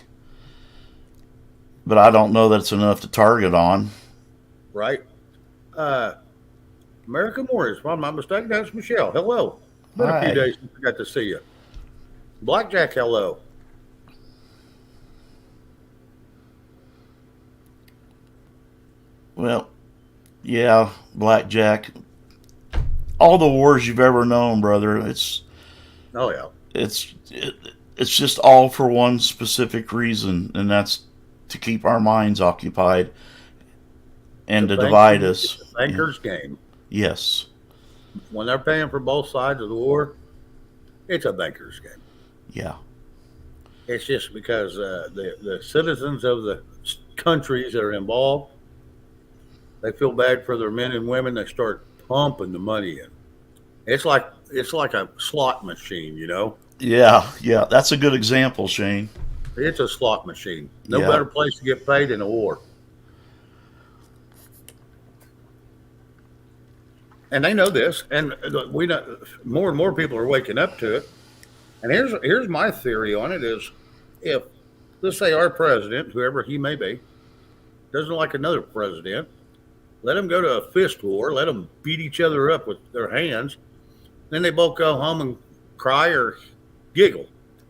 but I don't know that it's enough to target on. Right. America Morris, if I'm not mistaken, that's Michelle. Hello. Been a few days since I got to see you. Blackjack, hello. Well, yeah, Blackjack. All the wars you've ever known, brother. It's just all for one specific reason, and that's to keep our minds occupied and to divide us. It's a banker's game. Yes. When they're paying for both sides of the war, it's a banker's game. Yeah. It's just because the citizens of the countries that are involved, they feel bad for their men and women. They start pumping the money in. It's like a slot machine, you know. Yeah, that's a good example, Shane. It's a slot machine. No better place to get paid in a war. And they know this, and we know more and more people are waking up to it. And here's my theory on it: is if, let's say, our president, whoever he may be, doesn't like another president, let them go to a fist war, let them beat each other up with their hands, then they both go home and cry or giggle,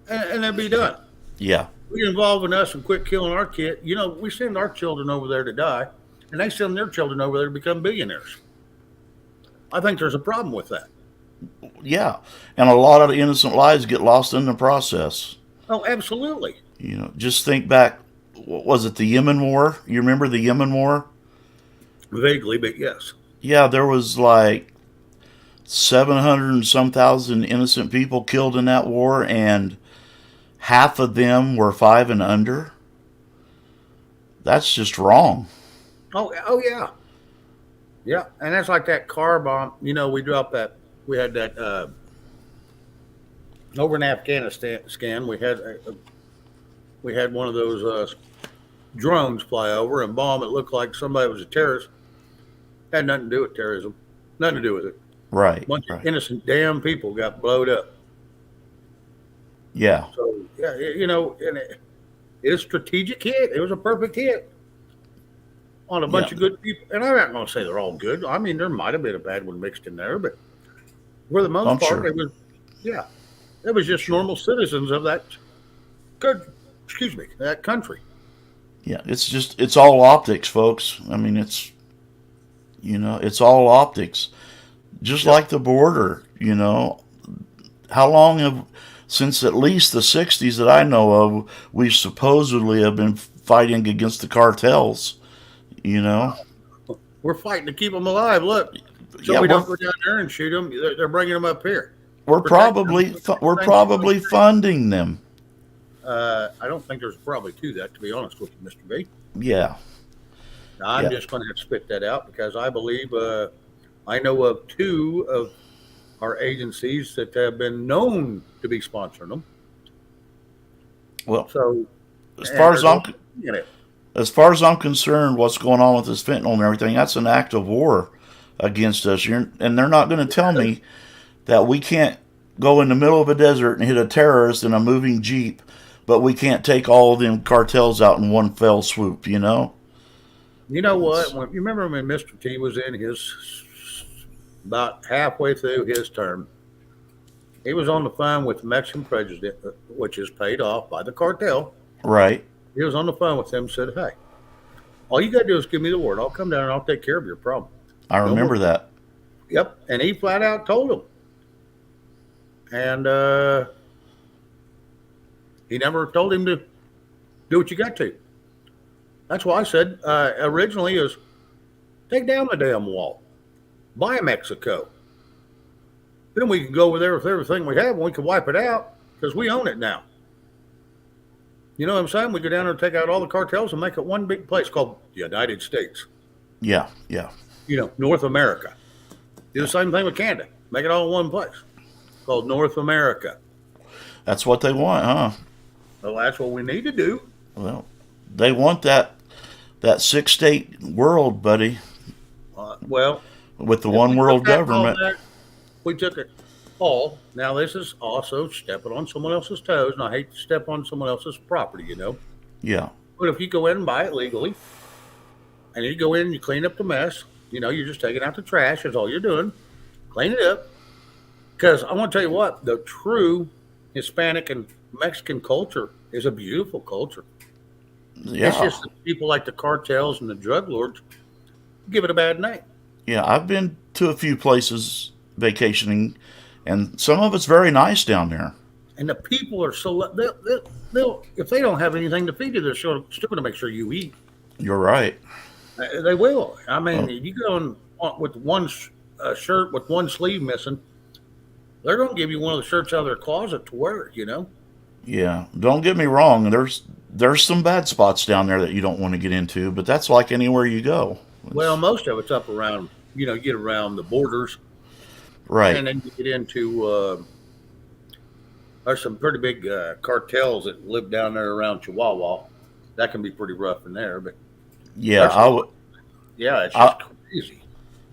and they'll be done. Yeah. We involving us and quit killing our kid. You know, we send our children over there to die, and they send their children over there to become billionaires. I think there's a problem with that. Yeah, and a lot of innocent lives get lost in the process. Oh, absolutely. You know, just think back. Was it the Yemen War? You remember the Yemen War? Vaguely, but yes. Yeah, there was like 700 and some thousand innocent people killed in that war, and half of them were 5 and under. That's just wrong. Oh yeah. Yeah, and that's like that car bomb. You know, we dropped that. We had that over in Afghanistan. We had one of those drones fly over and bomb. It looked like somebody was a terrorist. Had nothing to do with terrorism. Nothing to do with it. Right. A bunch of innocent damn people got blowed up. Yeah. So yeah, you know, and it is a strategic hit. It was a perfect hit on a bunch of good people. And I'm not going to say they're all good. I mean, there might have been a bad one mixed in there, but for the most part, it was, it was just normal citizens of that that country. Yeah, it's all optics, folks. I mean, it's all optics. Just like the border, you know. How long since at least the 60s that I know of, we supposedly have been fighting against the cartels, you know? We're fighting to keep them alive. Look, so Yeah, we don't go down there and shoot them. They're bringing them up here. we're Protect them. probably we're probably funding them. I don't think there's probably to that, to be honest with you, Mr. B. Yeah, Now, I'm yeah. just going to have to spit that out because I believe I know of two of our agencies that have been known to be sponsoring them. Well, So, as and far as they're I'm going in it. as far as I'm concerned, what's going on with this fentanyl and everything, that's an act of war against us. And they're not going to tell me that we can't go in the middle of a desert and hit a terrorist in a moving jeep, but we can't take all of them cartels out in one fell swoop. You know? You know It's, what? You remember when Mr. T was in his about halfway through his term, he was on the phone with the Mexican president, which is paid off by the cartel. right. He was on the phone with them and said, "Hey, all you got to do is give me the word. I'll come down and I'll take care of your problem. I No more." remember that. Yep. And he flat out told him. And he never told him to do what you got to. That's why I said originally is take down the damn wall, buy Mexico. Then we can go over there with everything we have and we can wipe it out because we own it now. You know what I'm saying? We go down there and take out all the cartels and make it one big place called the United States. Yeah, yeah, You know, North America. Do the same thing with Canada. Make it all in one place called North America. that's what they want, huh? Well, that's what we need to do. Well, they want that 6-state world, buddy, Well, with the if one we world took that all government. back, we took it all. Now, this is also stepping on someone else's toes, and I hate to step on someone else's property, you know. Yeah, But if you go in and buy it legally, and you go in and you clean up the mess, you know, you're just taking out the trash, is all you're doing. Clean it up. Because I want to tell you what, the true Hispanic and Mexican culture is a beautiful culture. It's yeah, just that people like the cartels and the drug lords give it a bad name. yeah. I've been to a few places vacationing, and some of it's very nice down there. And the people are so they'll if they don't have anything to feed you, they're still going to make sure you eat. You're right. They will. I mean, Well, you go in with one shirt with one sleeve missing, they're going to give you one of the shirts out of their closet to wear. You know. yeah. Don't get me wrong. There's some bad spots down there that you don't want to get into, but that's like anywhere you go. Well, It's, most of it's up around. You know, you get around the borders, right. and then you get into. There's some pretty big cartels that live down there around Chihuahua. That can be pretty rough in there, but Yeah, there's some. Yeah, it's just I crazy.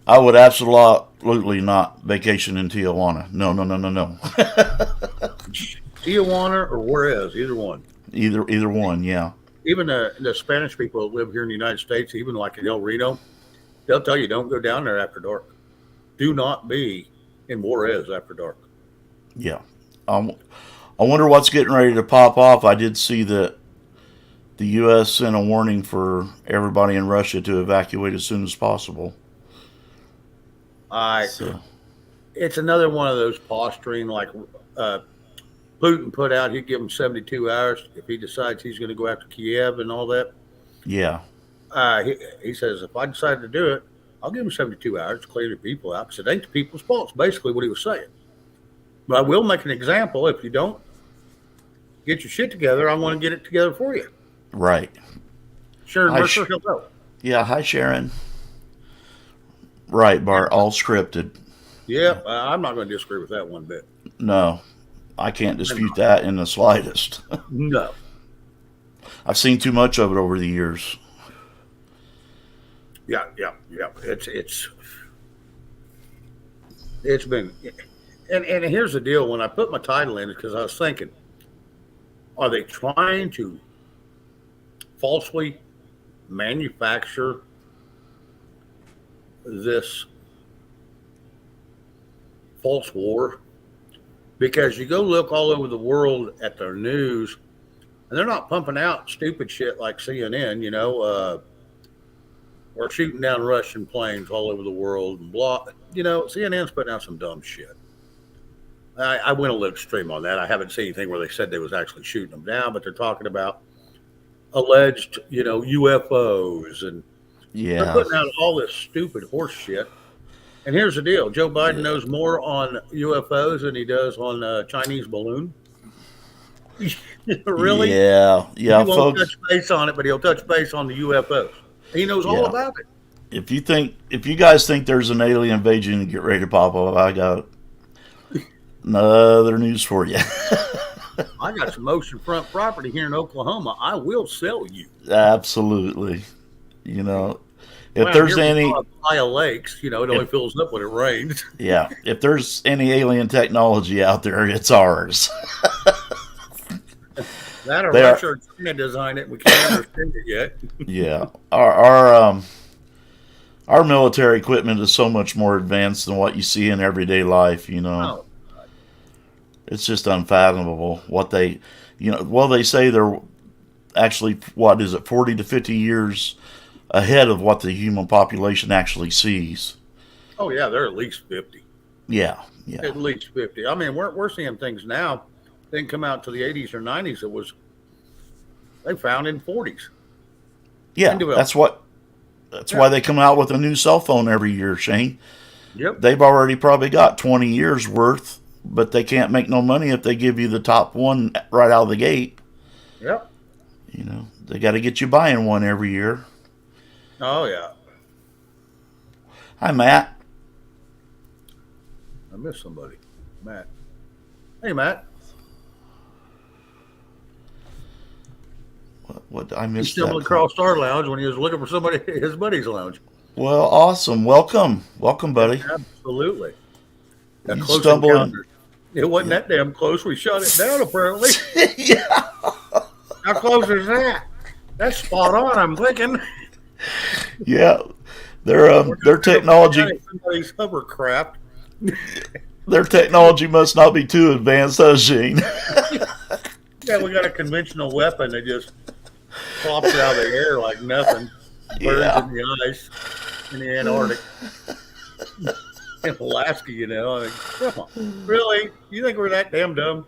I would absolutely not vacation in Tijuana. No, no, no, no, no. Tijuana or Juarez, either one. Either one. Yeah, Even the Spanish people that live here in the United States, even like in El Reno, they'll tell you don't go down there after dark. Do not be in Juarez after dark. yeah. Um, I wonder what's getting ready to pop off. I did see that the U.S. sent a warning for everybody in Russia to evacuate as soon as possible. I So, It's another one of those posturing like uh, Putin put out. He'd give him 72 hours if he decides he's going to go after Kiev and all that. yeah, He says if I decide to do it, I'll give him 72 hours to clear the people out because it ain't the people's fault. It's basically what he was saying. But I will make an example. If you don't get your shit together, I want to get it together for you. right. Sharon Hi, Mercer, hello. yeah. Hi, Sharon. Right, Bart. All scripted. Yeah, I'm not going to disagree with that one bit. No, I can't dispute that in the slightest. No. I've seen too much of it over the years. Yeah. It's been, and here's the deal. When I put my title in, because I was thinking, are they trying to falsely manufacture this false war? Because you go look all over the world at their news, and they're not pumping out stupid shit like CNN, you know, or shooting down Russian planes all over the world and blah. You know, CNN's putting out some dumb shit. I went a little extreme on that. I haven't seen anything where they said they was actually shooting them down, but they're talking about alleged, you know, UFOs and They're Yeah. putting out all this stupid horse shit. And here's the deal: Joe Biden knows more on UFOs than he does on Chinese balloon. Really? Yeah. He Yeah, won't touch folks. base on it, but he'll touch base on the UFOs. He knows all Yeah. about it. If you guys think there's an alien invasion, get ready to pop up. I got another news for you. I got some oceanfront property here in Oklahoma. I will sell you. Absolutely. You know, if Around there's here, we any, call it Playa Lakes. You know, it only if, fills up when it rains. yeah, if there's any alien technology out there, it's ours. That or They are, Russia or China designed it, and we can't understand it yet. yeah. Our military equipment is so much more advanced than what you see in everyday life. Oh, It's just unfathomable what they, well, they say they're actually, what is it, 40 to 50 years ahead of what the human population actually sees. oh yeah, they're at least 50. Yeah, yeah, At least 50. I mean, we're seeing things now. Didn't come out to the 80s or 90s. It was they found in 40s. yeah. Into That's yeah. why they come out with a new cell phone every year, Shane. Yep. They've already probably got 20 years worth, but they can't make no money if they give you the top one right out of the gate. Yep. They got to get you buying one every year. Oh yeah. Hi, Matt. I missed somebody. Matt. Hey, Matt. What I He missed stumbled that. across our lounge when he was looking for somebody his buddy's lounge. Well, awesome. Welcome, buddy. Absolutely. A You close stumbled. encounter. It wasn't that damn close. We shut it down, apparently. Yeah, How close is that? That's spot on, I'm thinking. yeah. Their technology Somebody's hovercraft. their technology must not be too advanced, huh, Shane? Yeah, we got a conventional weapon that just pops out of the air like nothing. Burns Yeah. in the ice in the Antarctic. In Alaska, I mean, come on. Really? You think we're that damn dumb?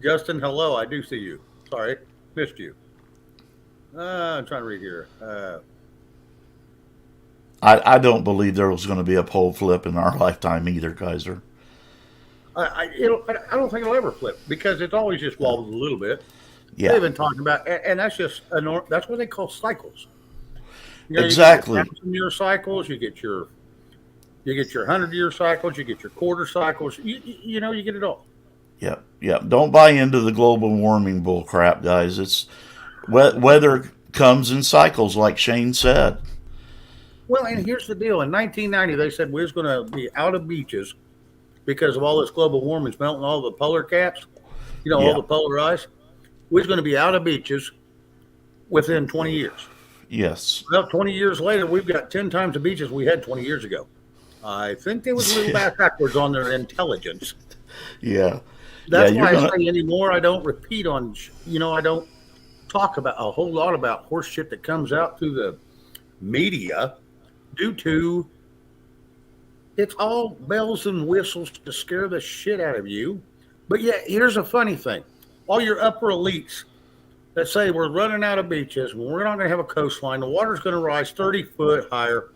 Justin, hello. I do see you. Sorry. Missed you. I'm trying to read here. I don't believe there was going to be a pole flip in our lifetime either, Kaiser. I don't think it'll ever flip because it's always just wobbles a little bit. They've Yeah, been talking about, and that's just that's what they call cycles. exactly. You get your 1,000-year cycles, you get your 100-year cycles, you get your quarter cycles. You get it all. Yeah, yeah. Don't buy into the global warming bull crap, guys. It's weather comes in cycles, like Shane said. Well, and here's the deal: in 1990, they said we was going to be out of beaches because of all this global warming's melting all the polar caps. All Yeah. the polar ice. We was going to be out of beaches within 20 years. Yes. Well, 20 years later, we've got 10 times the beaches we had 20 years ago. I think they was a little backwards on their intelligence. Yeah. Yeah. That's You're why I gonna. say anymore. I don't repeat on. I don't talk about a whole lot about horse shit that comes out through the media due to it's all bells and whistles to scare the shit out of you. But yeah, here's a funny thing: all your upper elites that say we're running out of beaches, and we're not going to have a coastline, the water's going to rise 30 foot higher.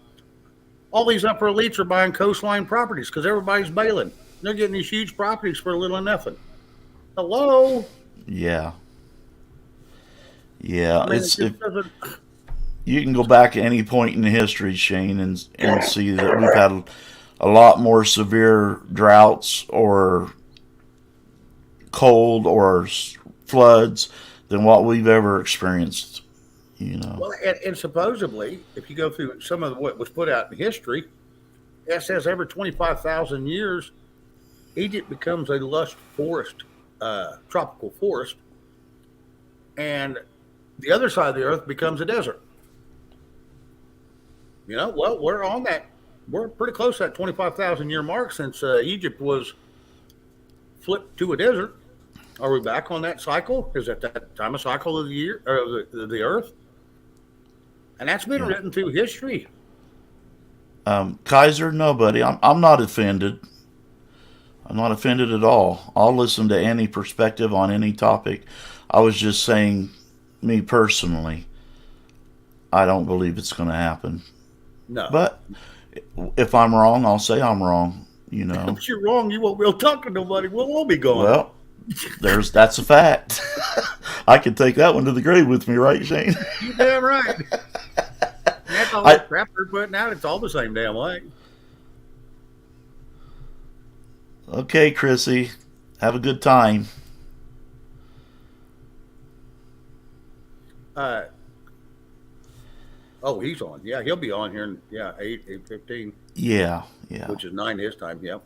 All these upper elites are buying coastline properties because everybody's bailing. They're getting these huge properties for little or nothing. Hello? Yeah. Yeah. I mean, it just doesn't. You can go back at any point in history, Shane, and see that we've had a lot more severe droughts or cold or floods than what we've ever experienced. Well, and supposedly, if you go through some of what was put out in history, it says every 25,000 years, Egypt becomes a lush forest, tropical forest, and the other side of the earth becomes a desert. Well, we're on that. We're pretty close to that 25,000 year mark since Egypt was flipped to a desert. Are we back on that cycle? Is that time of cycle of the year or the earth? And that's been Yeah. written through history. Kaiser, nobody. I'm not offended. I'm not offended at all. I'll listen to any perspective on any topic. I was just saying, me personally, I don't believe it's going to happen. No. But if I'm wrong, I'll say I'm wrong. You know. If you're wrong, you won't be able to talk to nobody. We'll all be gone. Well, that's a fact. I can take that one to the grave with me, right, Shane? You damn right. That's all I that crap they're putting out. It's all the same damn way. Okay, Chrissy. Have a good time. Uh, oh, he's on. Yeah, he'll be on here in 8:15, Yeah, yeah. which is 9 his time. Yeah.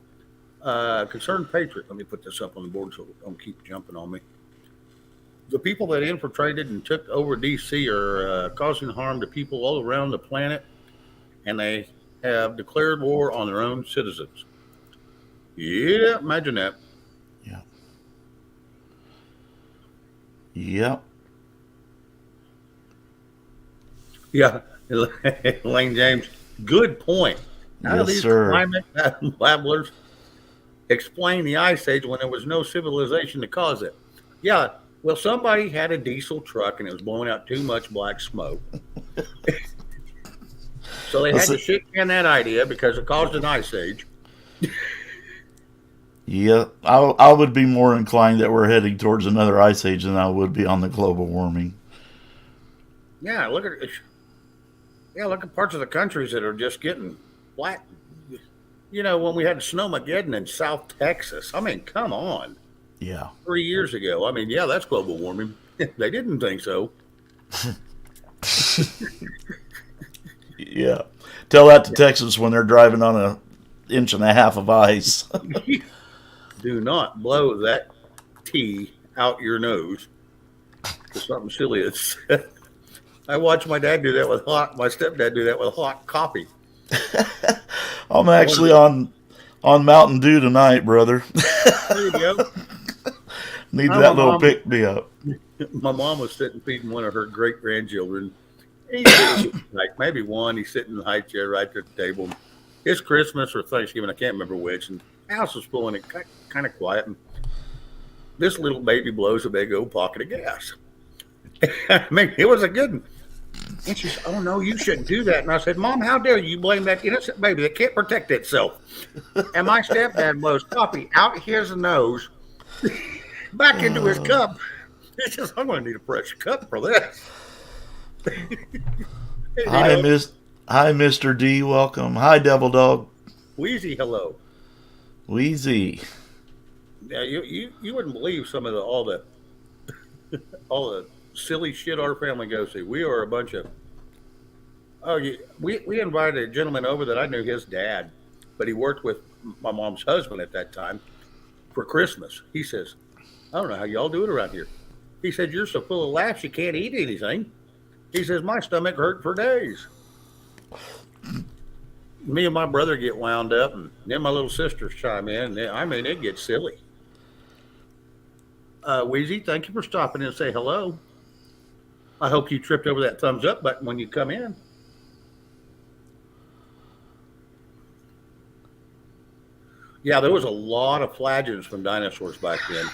Concerned patriot. Let me put this up on the board so don't keep jumping on me. The people that infiltrated and took over DC are causing harm to people all around the planet, and they have declared war on their own citizens. Yeah, imagine that. Yeah. Yep. Yeah, Lane James. Good point. How do Yes, these sir. climate babblers explain the ice age when there was no civilization to cause it? Yeah, well, somebody had a diesel truck and it was blowing out too much black smoke. So they had to shit can that idea because it caused an ice age. Yeah, I would be more inclined that we're heading towards another ice age than I would be on the global warming. Yeah, look at parts of the countries that are just getting flat. You know, when we had Snowmageddon in South Texas. I mean, come on. Yeah. 3 years ago. I mean, yeah, that's global warming. They didn't think so. Yeah. Tell that to Texas when they're driving on an inch and a half of ice. Do not blow that tea out your nose for something silly. I watched my dad do that with my stepdad do that with hot coffee. I'm actually on Mountain Dew tonight, brother. There you go. Need that little pick me up. My mom was sitting feeding one of her great grandchildren. Like maybe one. He's sitting in the high chair right there at the table. It's Christmas or Thanksgiving. I can't remember which. And the house was full and it kind of quiet. And this little baby blows a big old pocket of gas. I mean, it was a good one. And she said, "Oh no, you shouldn't do that." And I said, "Mom, how dare you blame that innocent baby that can't protect itself?" And my stepdad blows coffee out his nose, back into his cup. He says, "I'm going to need a fresh cup for this." Hi, Mr. D. Welcome. Hi, Devil Dog. Wheezy, hello. Wheezy. Yeah, you wouldn't believe some of all the silly shit our family goes through. We are a bunch of we invited a gentleman over that I knew his dad, but he worked with my mom's husband at that time for Christmas. He says, "I don't know how y'all do it around here." He said, "You're so full of laughs you can't eat anything." He says, "My stomach hurt for days." Me and my brother get wound up, and then my little sisters chime in. And I mean, it gets silly. Wheezy, thank you for stopping in and say hello. I hope you tripped over that thumbs up button when you come in. Yeah, there was a lot of flagellants from dinosaurs back then.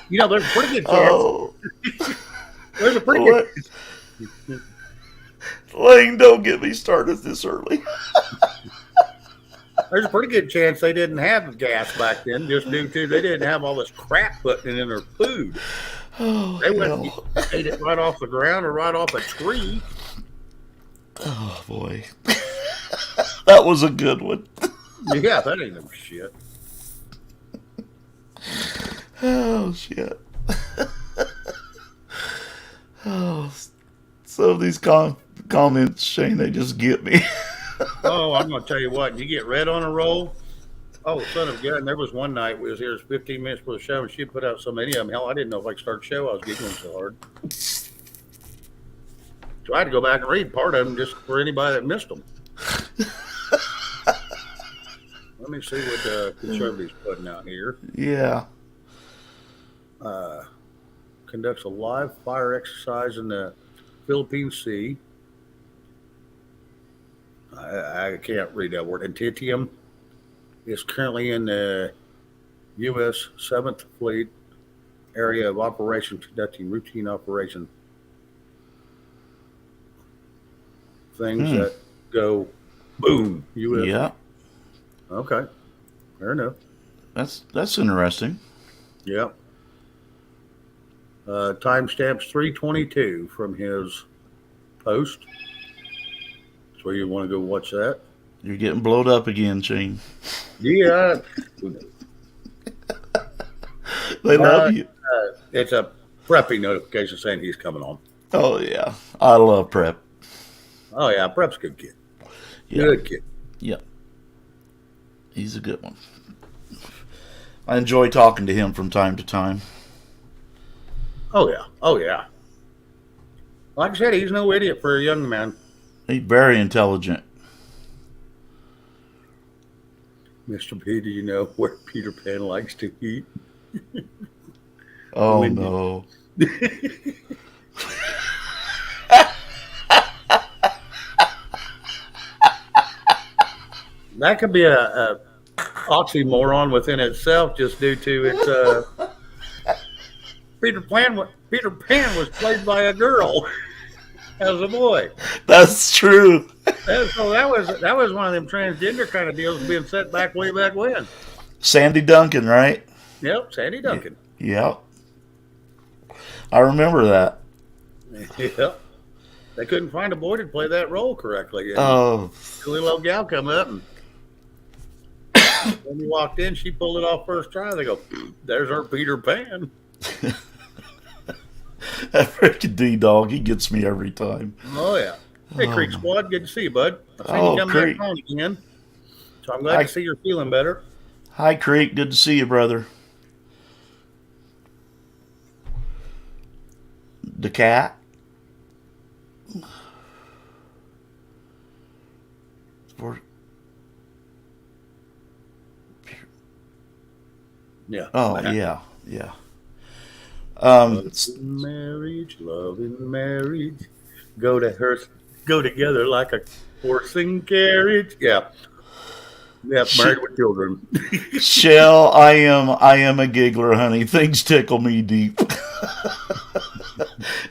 You know, there's a pretty good chance. Oh. There's a pretty good. Lane, don't get me started this early. There's a pretty good chance they didn't have gas back then, just due to they didn't have all this crap putting in their food. Oh, They went ate it right off the ground or right off a tree. Oh boy, that was a good one. Yeah, that ain't no shit. Oh shit. Oh, so these comments, Shane, they just get me. Oh, I'm gonna tell you what, you get red on a roll. Oh, son of God! And there was one night we was here 15 minutes before the show, and she put out so many of them. Hell, I didn't know if I could start the show. I was giggling so hard. So I had to go back and read part of them just for anybody that missed them. Let me see what the conservatives putting out here. Yeah. Conducts a live fire exercise in the Philippine Sea. I can't read that word. Antitium is currently in the U.S. 7th Fleet area of operation, conducting routine operation. things that go boom. You with me? Yeah. Okay, fair enough. That's interesting. Yep. Timestamps 322 from his post. So you want to go watch that? You're getting blowed up again, Shane. Yeah. They love Uh, you. it's a preppy notification saying he's coming on. Oh yeah. I love prep. Oh yeah, Prep's a good kid. Yeah. Good kid. Yeah. He's a good one. I enjoy talking to him from time to time. Oh yeah. Oh yeah. Like I said, he's no idiot for a young man. He's very intelligent. Mr. P, do you know where Peter Pan likes to eat? Oh When no. that could be a oxymoron within itself, just due to its Peter Pan was played by a girl as a boy. That's true. And so that was one of them transgender kind of deals being set back way back when. Sandy Duncan, right? Yep, Sandy Duncan. Yeah. I remember that. Yep. They couldn't find a boy to play that role correctly. And Oh. the little old gal come up and when we walked in, she pulled it off first try. They go, "There's our Peter Pan." That freaking D-dog, he gets me every time. Oh yeah. Hey, Oh, Creek no. Squad, good to see you, bud. I seen Oh, you come Creek. back on again, so I'm glad to see you're feeling better. Hi, Creek. Good to see you, brother. The cat. Yeah. Oh, yeah. Yeah. Love in marriage, love in marriage, go together like a horse and carriage. Yeah. Yeah, married with children. Shell, I am a giggler, honey. Things tickle me deep.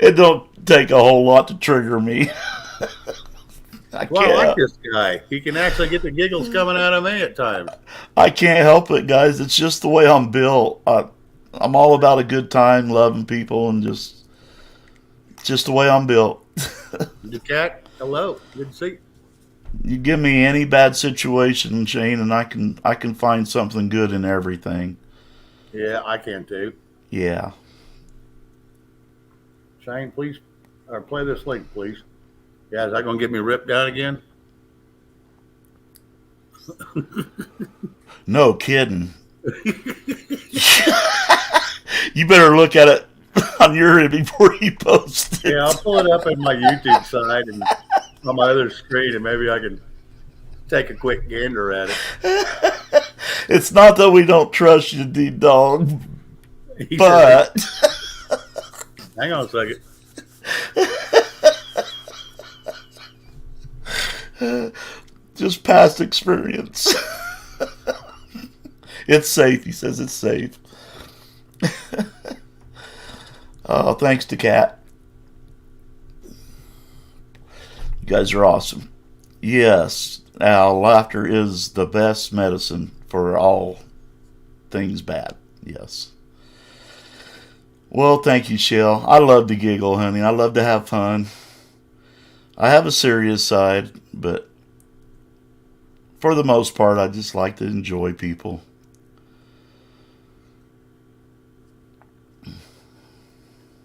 It don't take a whole lot to trigger me. I Well, I like can't. this guy. He can actually get the giggles coming out of me at times. I can't help it, guys. It's just the way I'm built. I'm all about a good time, loving people, and just the way I'm built. The cat, hello, good to see you. You give me any bad situation, Shane, and I can find something good in everything. Yeah, I can too. Yeah. Shane, please, or play this link, please. Yeah, is that going to get me ripped down again? No kidding. You better look at it on your end before you post it. Yeah, I'll pull it up in my YouTube side and on my other screen, and maybe I can take a quick gander at it. It's not that we don't trust you, D-Dog, He but said, hang on a second. just past experience. It's safe. He says it's safe. Oh, thanks to Kat. You guys are awesome. Yes, Al, laughter is the best medicine for all things bad. Yes. Well, thank you, Shell. I love to giggle, honey. I love to have fun. I have a serious side, but for the most part, I just like to enjoy people.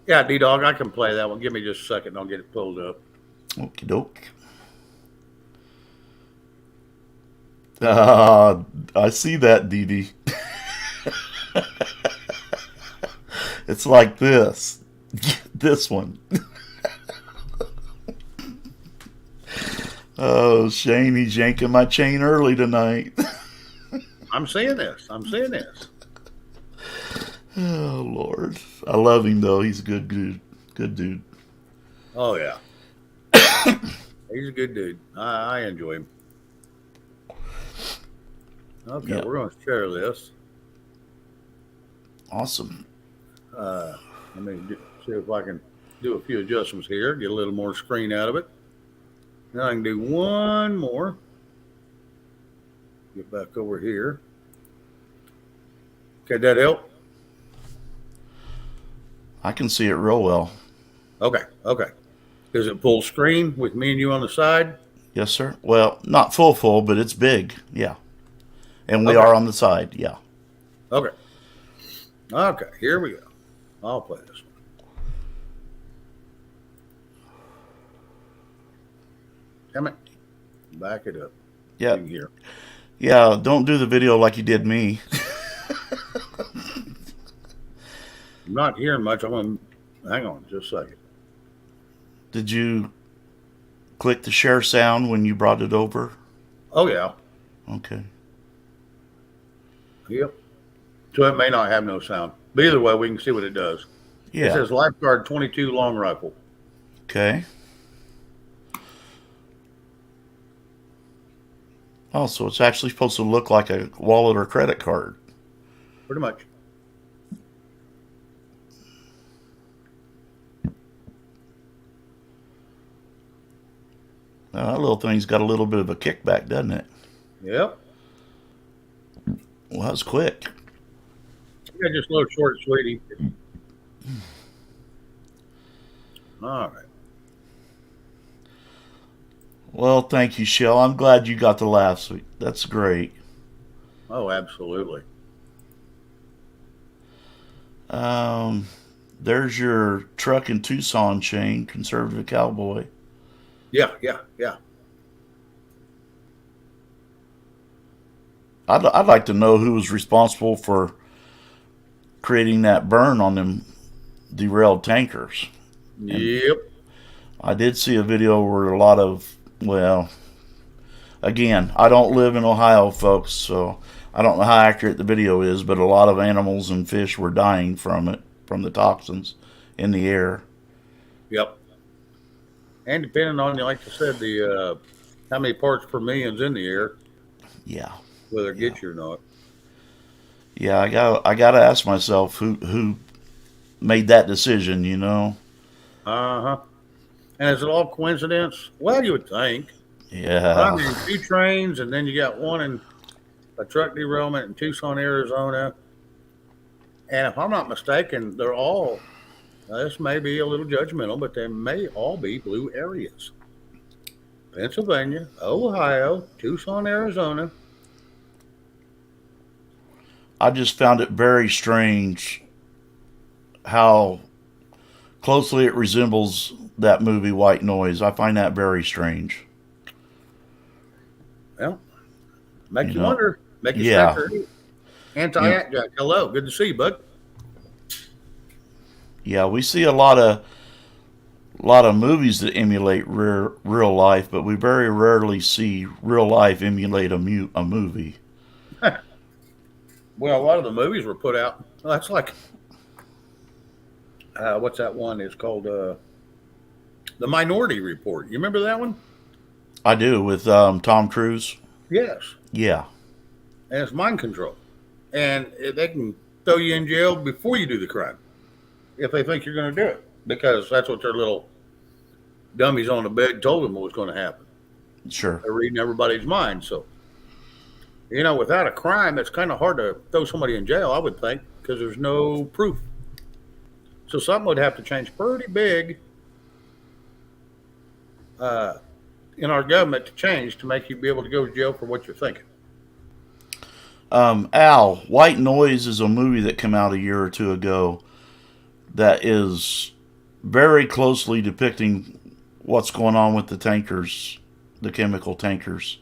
Yeah, D-Dog, I can play that one. Give me just a second. I'll get it pulled up. Okie doke. I see that, Dee Dee. It's like this. This one. Oh, Shane, he's yanking my chain early tonight. I'm seeing this. I'm seeing this. Oh, Lord. I love him, though. He's a good dude. Good dude. Oh, yeah. He's a good dude. I enjoy him. Okay, Yep. we're going to share this. Awesome. Let me see if I can do a few adjustments here, get a little more screen out of it. Now I can do one more. Get back over here. Okay, that help? I can see it real well. Okay, okay. Is it full screen with me and you on the side? Yes, sir. Well, not full, but it's big. Yeah. And we Okay, are on the side. Yeah. okay. Okay, here we go. I'll play this one. Come on. Back it up. Yeah. You can hear. Yeah. Don't do the video like you did me. I'm not hearing much. I'm going to hang on just a second. Did you click the share sound when you brought it over? Oh, yeah. Okay. Yep. So it may not have no sound. But either way, we can see what it does. It Yeah. says Lifeguard 22 long rifle. Okay. Oh, so it's actually supposed to look like a wallet or credit card. Pretty much. Now, that little thing's got a little bit of a kickback, doesn't it? Yep. Well, that was quick. Yeah, just a little short, sweetie. All right. Well, thank you, Shell. I'm glad you got the laugh. That's great. Oh, absolutely. There's your truck in Tucson, Shane, conservative cowboy. Yeah, yeah, yeah. I'd like to know who was responsible for creating that burn on them derailed tankers. And Yep. I did see a video where a lot of, well, again, I don't live in Ohio, folks, so I don't know how accurate the video is, but a lot of animals and fish were dying from it, from the toxins in the air. Yep. And depending on, like I said, the how many parts per million's in the air, Yeah, whether it yeah, gets you or not. yeah. I gotta ask myself who made that decision. You know? Uh huh. And is it all coincidence? Well, you would think. But I Yeah, mean, two trains, and then you got one in a truck derailment in Tucson, Arizona. And if I'm not mistaken, they're all, this may be a little judgmental, but they may all be blue areas: Pennsylvania, Ohio, Tucson, Arizona. I just found it very strange how closely it resembles that movie White Noise. I find that very strange. Well, make You you know? wonder, make you scratch Yeah. your head. You know, Anti-act Jack, hello. Good to see you, bud. yeah, we see a lot of movies that emulate real life, but we very rarely see real life emulate a movie. Well, a lot of the movies were put out. Well, that's like, what's that one? It's called The Minority Report. You remember that one? I do with Tom Cruise. Yes. Yeah, And it's mind control. And they can throw you in jail before you do the crime if they think you're going to do it, because that's what their little dummies on the bed told them was going to happen. sure. They're reading everybody's mind. So, without a crime, it's kind of hard to throw somebody in jail, I would think, because there's no proof. So something would have to change pretty big uh, in our government to change to make you be able to go to jail for what you're thinking. Al, White Noise is a movie that came out a year or two ago that is very closely depicting what's going on with the tankers, the chemical tankers.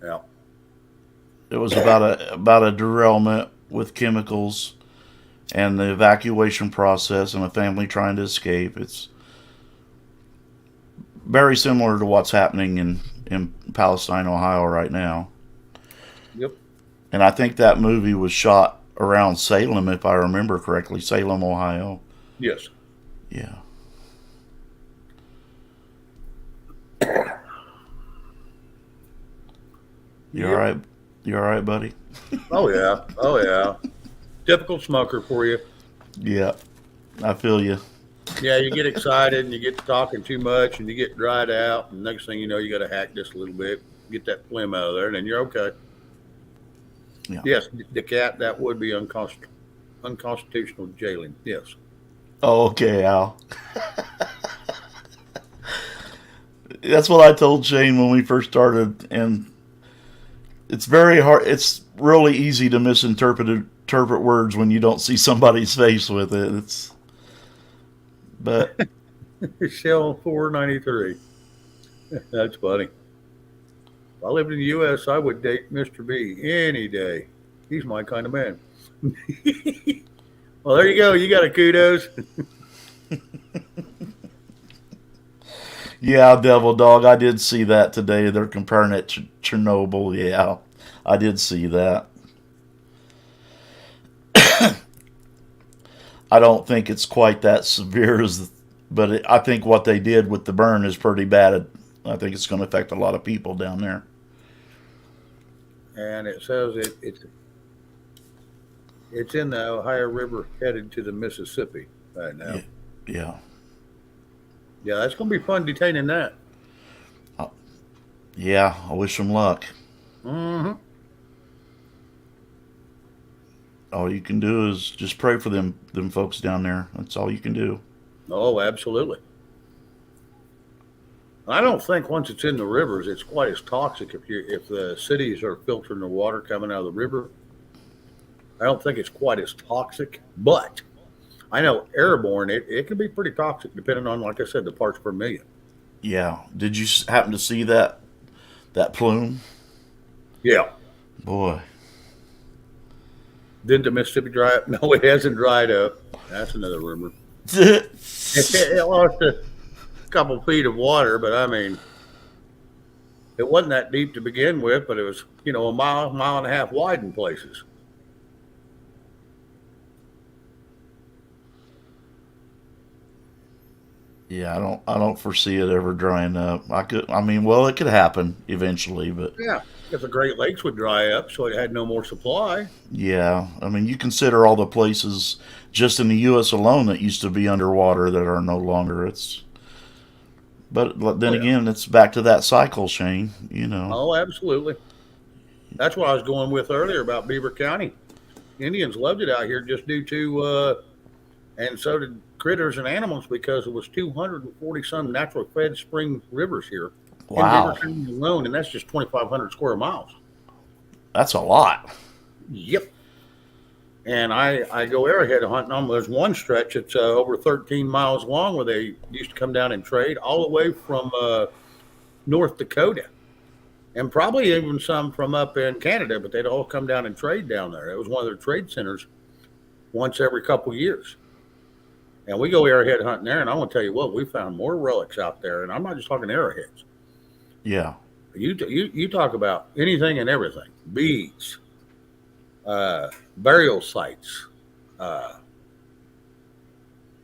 Yeah. It was about a derailment with chemicals and the evacuation process and a family trying to escape. It's very similar to what's happening in Palestine, Ohio right now. Yep. And I think that movie was shot around Salem, if I remember correctly, Salem, Ohio. Yes. Yeah. You all Yep. right? You all right, buddy? Oh yeah. Oh yeah. Typical smoker for you. Yeah, I feel you. Yeah, you get excited and you get to talking too much and you get dried out. And next thing you know, you got to hack just a little bit, get that phlegm out of there, and then you're okay. Yeah. Yes, the cat, that would be unconstitutional jailing. Yes. Oh, okay, Al. That's what I told Shane when we first started, and it's very hard. It's really easy to interpret words when you don't see somebody's face with it. But Shell 493. That's funny. If I lived in the U.S., I would date Mr. B any day. He's my kind of man. Well, there you go. You got a kudos. yeah, Devil Dog, I did see that today. They're comparing it to Chernobyl. Yeah, I did see that. I don't think it's quite that severe I think what they did with the burn is pretty bad. I think it's going to affect a lot of people down there. And it says it's in the Ohio River headed to the Mississippi right now. Yeah. Yeah, that's going to be fun detaining that. Yeah, I wish them luck. Mm-hmm. All you can do is just pray for them folks down there. That's all you can do. Oh, absolutely. I don't think once it's in the rivers, it's quite as toxic. If the cities are filtering the water coming out of the river, I don't think it's quite as toxic. But I know airborne, it can be pretty toxic depending on, like I said, the parts per million. Yeah. Did you happen to see that plume? Yeah. Boy. Didn't the Mississippi dry up? No, it hasn't dried up. That's another rumor. It lost a couple feet of water, but I mean, it wasn't that deep to begin with, but it was, a mile and a half wide in places. Yeah, I don't foresee it ever drying up. Well, it could happen eventually, but Yeah. If the Great Lakes would dry up so it had no more supply. yeah, you consider all the places just in the U.S. alone that used to be underwater that are no longer. But then Oh, yeah. again, it's back to that cycle, Shane. Oh, absolutely. That's what I was going with earlier about Beaver County. Indians loved it out here just due to, and so did critters and animals because it was 240 some natural fed spring rivers here in Beaver Wow, County alone, and that's just 2,500 square miles. that's a lot. Yep. And I go arrowhead hunting on. There's one stretch that's over 13 miles long where they used to come down and trade all the way from North Dakota and probably even some from up in Canada, but they'd all come down and trade down there. It was one of their trade centers once every couple years. And we go arrowhead hunting there, and I want to tell you what, we found more relics out there, and I'm not just talking arrowheads. Yeah, You talk about anything and everything: beads, burial sites. Uh,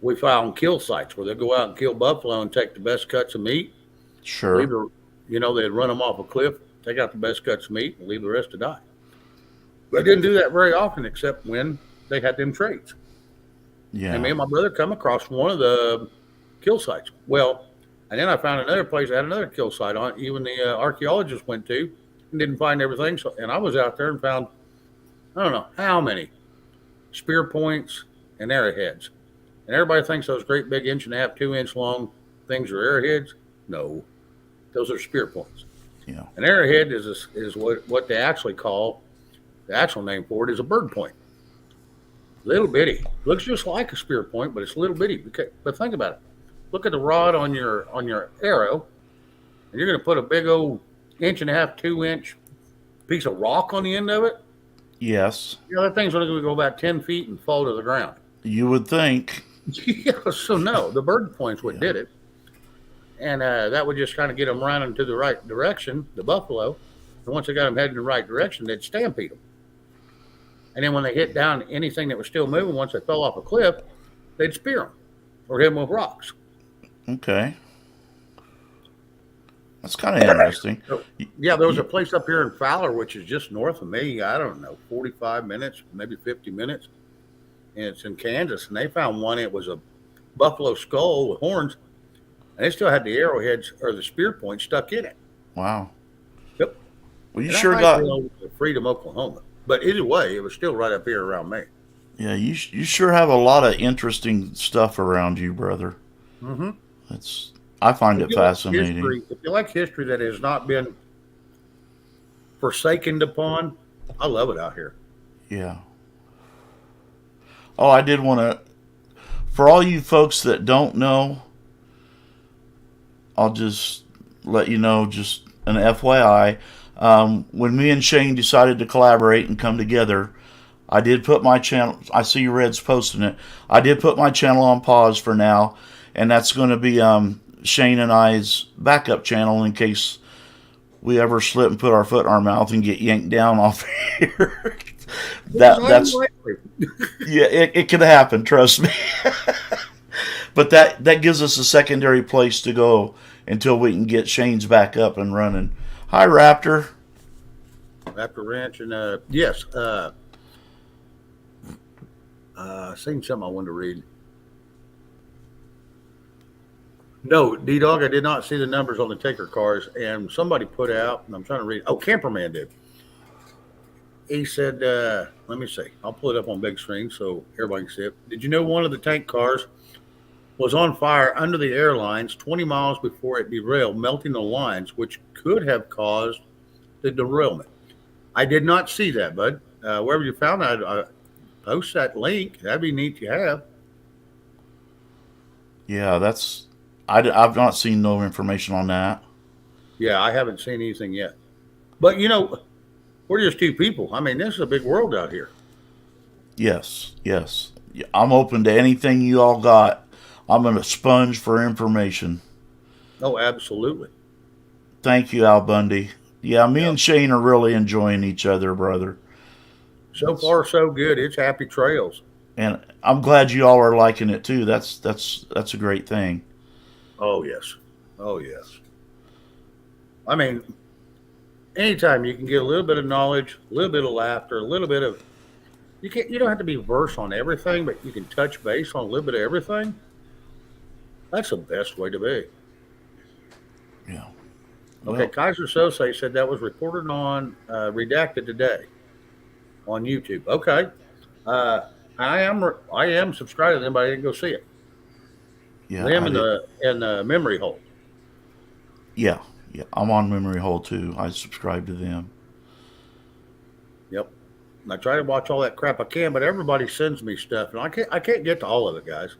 we found kill sites where they go out and kill buffalo and take the best cuts of meat. sure. Leave the, they'd run them off a cliff, take out the best cuts of meat, and leave the rest to die. They didn't do that very often, except when they had them trades. And me Yeah, and my brother come across one of the kill sites. Well, and then I found another place that had another kill site on it. Even the archaeologists went to and didn't find everything. So, and I was out there and found, I don't know how many spear points and arrowheads. And everybody thinks those great big 1.5 inch, 2 inch long things are arrowheads. No, those are spear points. yeah, An arrowhead is what they actually call, the actual name for it is a bird point. Little bitty. Looks just like a spear point, but it's little bitty. But think about it. Look at the rod on your arrow, and you're going to put a big old 1.5 inch, 2 inch piece of rock on the end of it. yes. That thing's only going to go about 10 feet and fall to the ground. You would think. Yeah, so no, the bird point's what did it. And that would just kind of get them running to the right direction, the buffalo. And once they got them heading in the right direction, they'd stampede them. And then when they hit down anything that was still moving, once they fell off a cliff, they'd spear them or hit them with rocks. Okay, that's kind of interesting. So, yeah, there was a place up here in Fowler, which is just north of me. I don't know, 45 minutes, maybe 50 minutes. And it's in Kansas. And they found one. It was a buffalo skull with horns, and it still had the arrowheads or the spear points stuck in it. Wow. Yep. Well, you And that sure might be got. over to Freedom, Oklahoma. But either way, it was still right up here around me. Yeah, you sure have a lot of interesting stuff around you, brother. Hmm. It's I find If it you like fascinating. history, if you like history that has not been forsaken upon, I love it out here. Yeah. Oh, I did want to. For all you folks that don't know, I'll just let you know, just an FYI. When me and Shane decided to collaborate and come together, I did put my channel. I see Red's posting it. I did put my channel on pause for now, and that's going to be Shane and I's backup channel in case we ever slip and put our foot in our mouth and get yanked down off here. Which is highly That's likely. yeah, it could happen. Trust me. But that gives us a secondary place to go until we can get Shane's back up and running. Hi, Raptor. After ranch and yes, seen something I wanted to read. No, D Dog, I did not see the numbers on the taker cars, and somebody put out, and I'm trying to read. Oh, Camperman did. He said, let me see. I'll pull it up on big screen so everybody can see it. Did you know one of the tank cars was on fire under the airlines 20 miles before it derailed, melting the lines, which could have caused the derailment? I did not see that, bud. Wherever you found that, post that link. That'd be neat to have. Yeah, I've not seen no information on that. Yeah, I haven't seen anything yet. But we're just two people. I mean, this is a big world out here. Yes, yes. Yeah, I'm open to anything you all got. I'm a sponge for information. Oh, absolutely. Thank you, Al Bundy. Yeah, me Yeah. and Shane are really enjoying each other, brother. So It's, far, so good. It's happy trails. and I'm glad you all are liking it too. That's a great thing. Oh yes. Oh yes. I mean, anytime you can get a little bit of knowledge, a little bit of laughter, a little bit of you don't have to be versed on everything, but you can touch base on a little bit of everything. That's the best way to be. Yeah. Okay, Well, Kaiser Sose said that was reported on redacted today on YouTube. Okay, uh, I am subscribed to them, but I didn't go see it. yeah, Them I in did. the memory hole. Yeah, yeah. I'm on Memory Hole too. I subscribe to them. Yep. And I try to watch all that crap I can, but everybody sends me stuff, and I can't get to all of it, guys.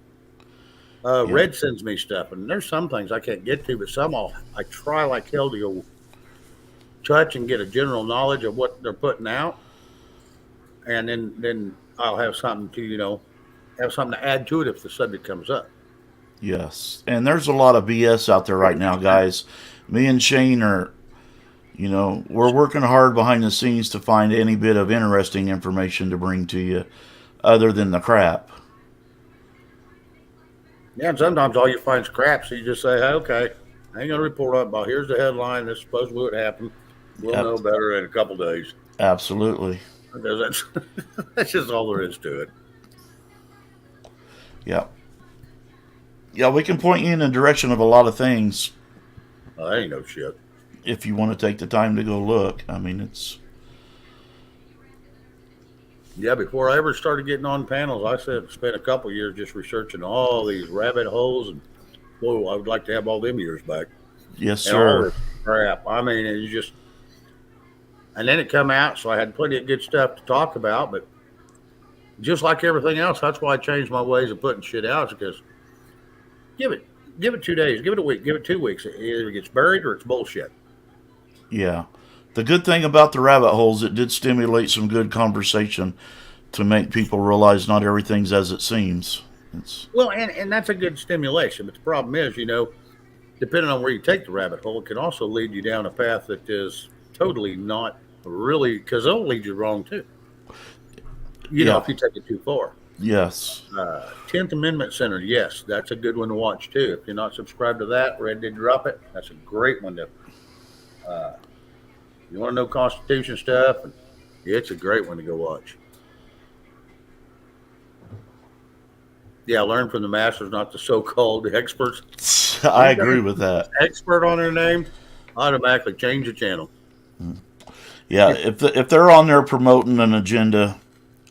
Yeah. Red sends me stuff, and there's some things I can't get to, but some I try like hell to go touch and get a general knowledge of what they're putting out, and then I'll have something to have something to add to it if the subject comes up. Yes. And there's a lot of BS out there right now, guys. Me and Shane are, we're working hard behind the scenes to find any bit of interesting information to bring to you other than the crap. Yeah, and sometimes all you find is crap, so you just say, hey, okay, I ain't gonna report on it, but here's the headline. This is supposedly what happened. We'll Yep. know better in a couple days. Absolutely. Because that's just all there is to it. Yep. Yeah, we can point you in the direction of a lot of things That ain't no shit. if you want to take the time to go look. I mean, it's Yeah, before I ever started getting on panels, I spent a couple years just researching all these rabbit holes, and whoa, I would like to have all them years back yes, and all sir. this crap. I mean, it's just, and then it come out, so I had plenty of good stuff to talk about. But just like everything else, that's why I changed my ways of putting shit out. Because give it, give it 2 days, give it a week, give it 2 weeks. It either gets buried or it's bullshit. Yeah. The good thing about the rabbit holes, it did stimulate some good conversation to make people realize not everything's as it seems. It's Well, and that's a good stimulation. But the problem is, depending on where you take the rabbit hole, it can also lead you down a path that is totally not really, because it'll lead you wrong too. yeah. If you take it too far. Yes. 10th Amendment Center, yes, that's a good one to watch too. If you're not subscribed to that, Red did drop it. That's a great one to. Uh, you want to know Constitution stuff, and it's a great one to go watch. Yeah, learn from the masters, not the so-called experts. I Anybody agree with who puts that. expert on their name, automatically change the channel. Yeah, if they're on there promoting an agenda,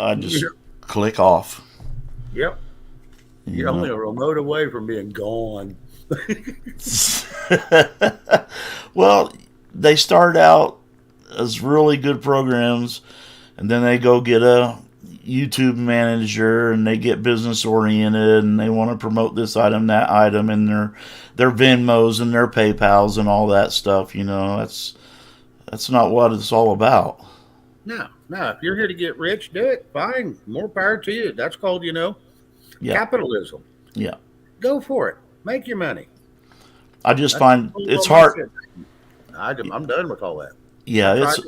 I just click off. Yep. You You're only know. a remote away from being gone. Well, they start out as really good programs, and then they go get a YouTube manager, and they get business oriented, and they want to promote this item, that item, and their Venmos and their PayPal's and all that stuff. You know, that's not what it's all about. No, no. If you're here to get rich, do it. Fine. More power to you. That's called, Yeah, capitalism. yeah. Go for it. Make your money. I just That's find all it's my hard. shit. I'm done with all that. I Yeah, tried it.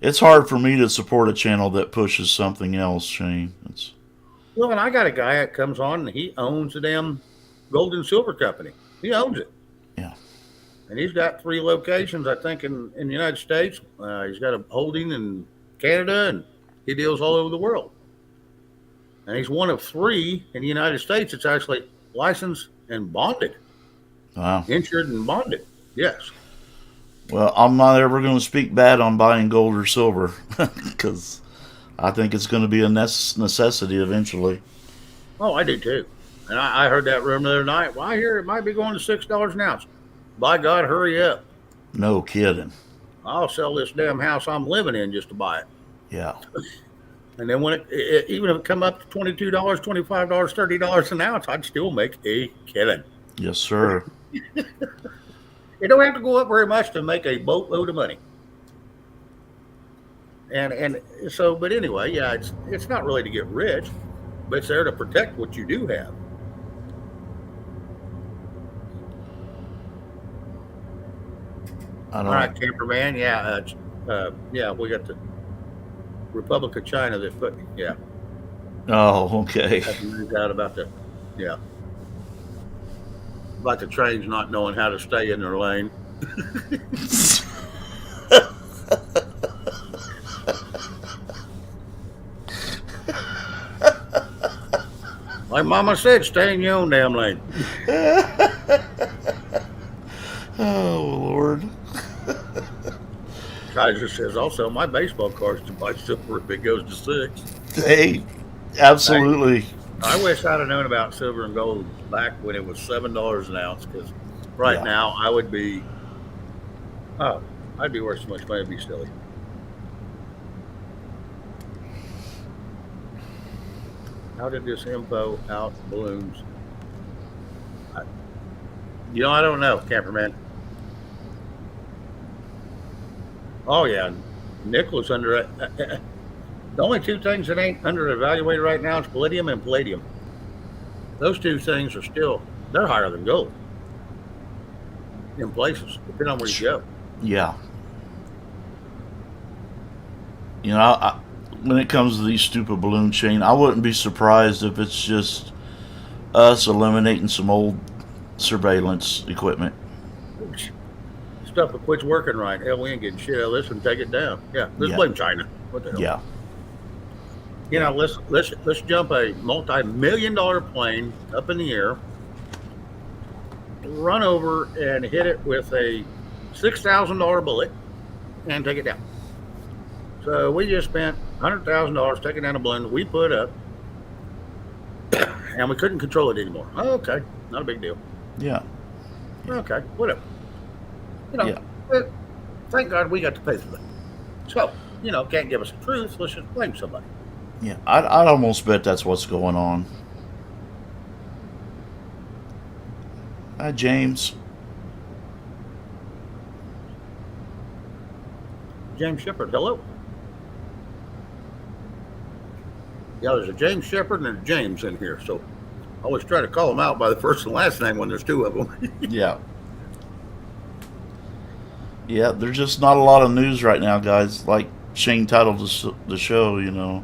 it's hard for me to support a channel that pushes something else, Shane. It's Well, and I got a guy that comes on and he owns the damn gold and silver company. He owns it. yeah, And he's got 3 locations, I think, in the United States. He's got a holding in Canada, and he deals all over the world. And he's one of 3 in the United States that's actually licensed and bonded, wow. insured and bonded. Yes. Well, I'm not ever going to speak bad on buying gold or silver because I think it's going to be a necessity eventually. Oh, I do too. And I heard that rumor the other night. Well, I hear it might be going to $6 an ounce. By God, hurry up. No kidding. I'll sell this damn house I'm living in just to buy it. Yeah. And then when even if it come up to $22, $25, $30 an ounce, I'd still make a killing. Yes, sir. It don't have to go up very much to make a boatload of money. And so, but anyway, yeah, it's not really to get rich, but it's there to protect what you do have. I All don't. right, camperman. Yeah, yeah, we got the Republic of China that put, yeah, Oh, okay. that's news out yeah, about the trains not knowing how to stay in their lane. Like Mama said, stay in your own damn lane. Oh, Lord. Kaiser says also my baseball cards to buy silver if it goes to 6. Hey, absolutely. I wish I'd have known about silver and gold back when it was $7 an ounce, because right Yeah. now I would be, oh, I'd be worth so much money, it'd be silly. How did this info out balloons? I, I don't know, camperman. Oh yeah, nickel's under it. The only 2 things that ain't under evaluated right now is palladium and palladium. Those 2 things are still, they're higher than gold in places, depending on where you go. Yeah. You know, when it comes to these stupid balloon chain, I wouldn't be surprised if it's just us eliminating some old surveillance equipment. Stuff that quits working right. Hell, we ain't getting shit out of this and take it down. Yeah, let's Yeah. blame China. What the hell? Yeah. Let's jump a multi-million-dollar plane up in the air, run over and hit it with a $6,000 bullet, and take it down. So we just spent $100,000 taking down a balloon we put up, and we couldn't control it anymore. Oh, okay, not a big deal. Yeah. Okay, whatever. Yeah. But thank God we got to pay for that. So, can't give us the truth. Let's just blame somebody. Yeah. I'd almost bet that's what's going on. Hi, James. James Shepard, hello. Yeah, there's a James Shepard and a James in here, so I always try to call them out by the first and last name when there's 2 of them. Yeah. Yeah, there's just not a lot of news right now, guys. Like Shane titled the show,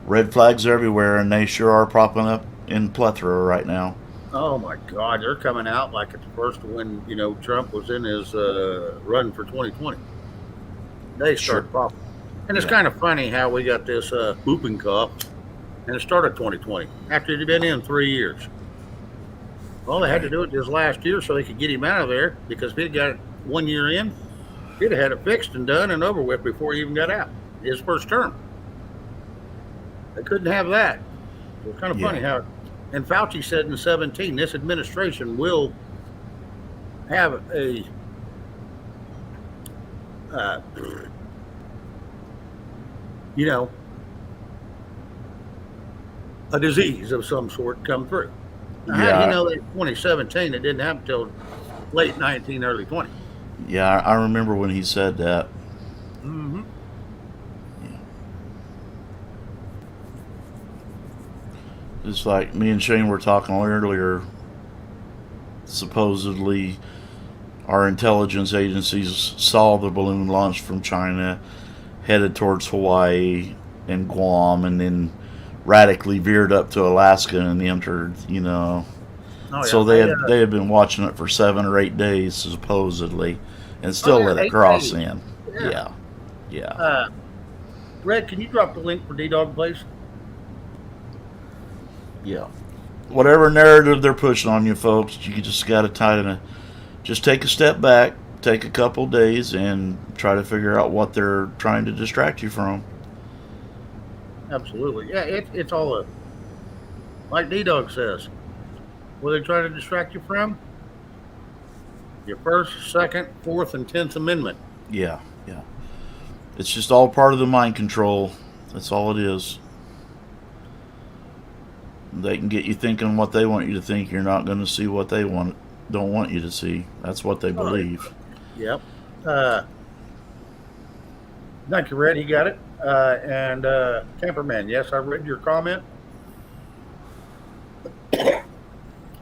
red flags everywhere, and they sure are popping up in plethora right now. Oh my God, they're coming out like it's the first when Trump was in his run for 2020. They started popping, and it's kind of funny how we got this whooping cough and it started 2020 after he'd been in 3 years. Well, they had to Right. do it this last year so they could get him out of there because if he'd got it 1 year in, he'd have had it fixed and done and over with before he even got out his first term. They couldn't have that. So it's kind of Yeah. funny how, and Fauci said in 17, this administration will have uh, you know, a disease of some sort come through. Now, how did he Yeah. know that in 2017 it didn't happen until late 19, early 20? Yeah. I remember when he said that. Mm-hmm. It's like me and Shane were talking earlier. Supposedly, our intelligence agencies saw the balloon launch from China, headed towards Hawaii and Guam, and then radically veered up to Alaska and entered. Oh yeah, So they had been watching it for 7 or 8 days supposedly, and oh still yeah, let it 8 days. cross in. Yeah. Yeah. Yeah. Uh, Red, can you drop the link for D Dog, please? Yeah. Whatever narrative they're pushing on you, folks, you just got to just take a step back, take a couple days, and try to figure out what they're trying to distract you from. Absolutely. Yeah, it's all like D Dog says. What are they trying to distract you from? Your first, second, fourth, and 10th Amendment. Yeah, yeah. It's just all part of the mind control. That's all it is. They can get you thinking what they want you to think. You're not going to see what they don't want you to see. That's what they Oh, believe. yep. Thank you, Red. He got it. And Camperman, yes, I read your comment.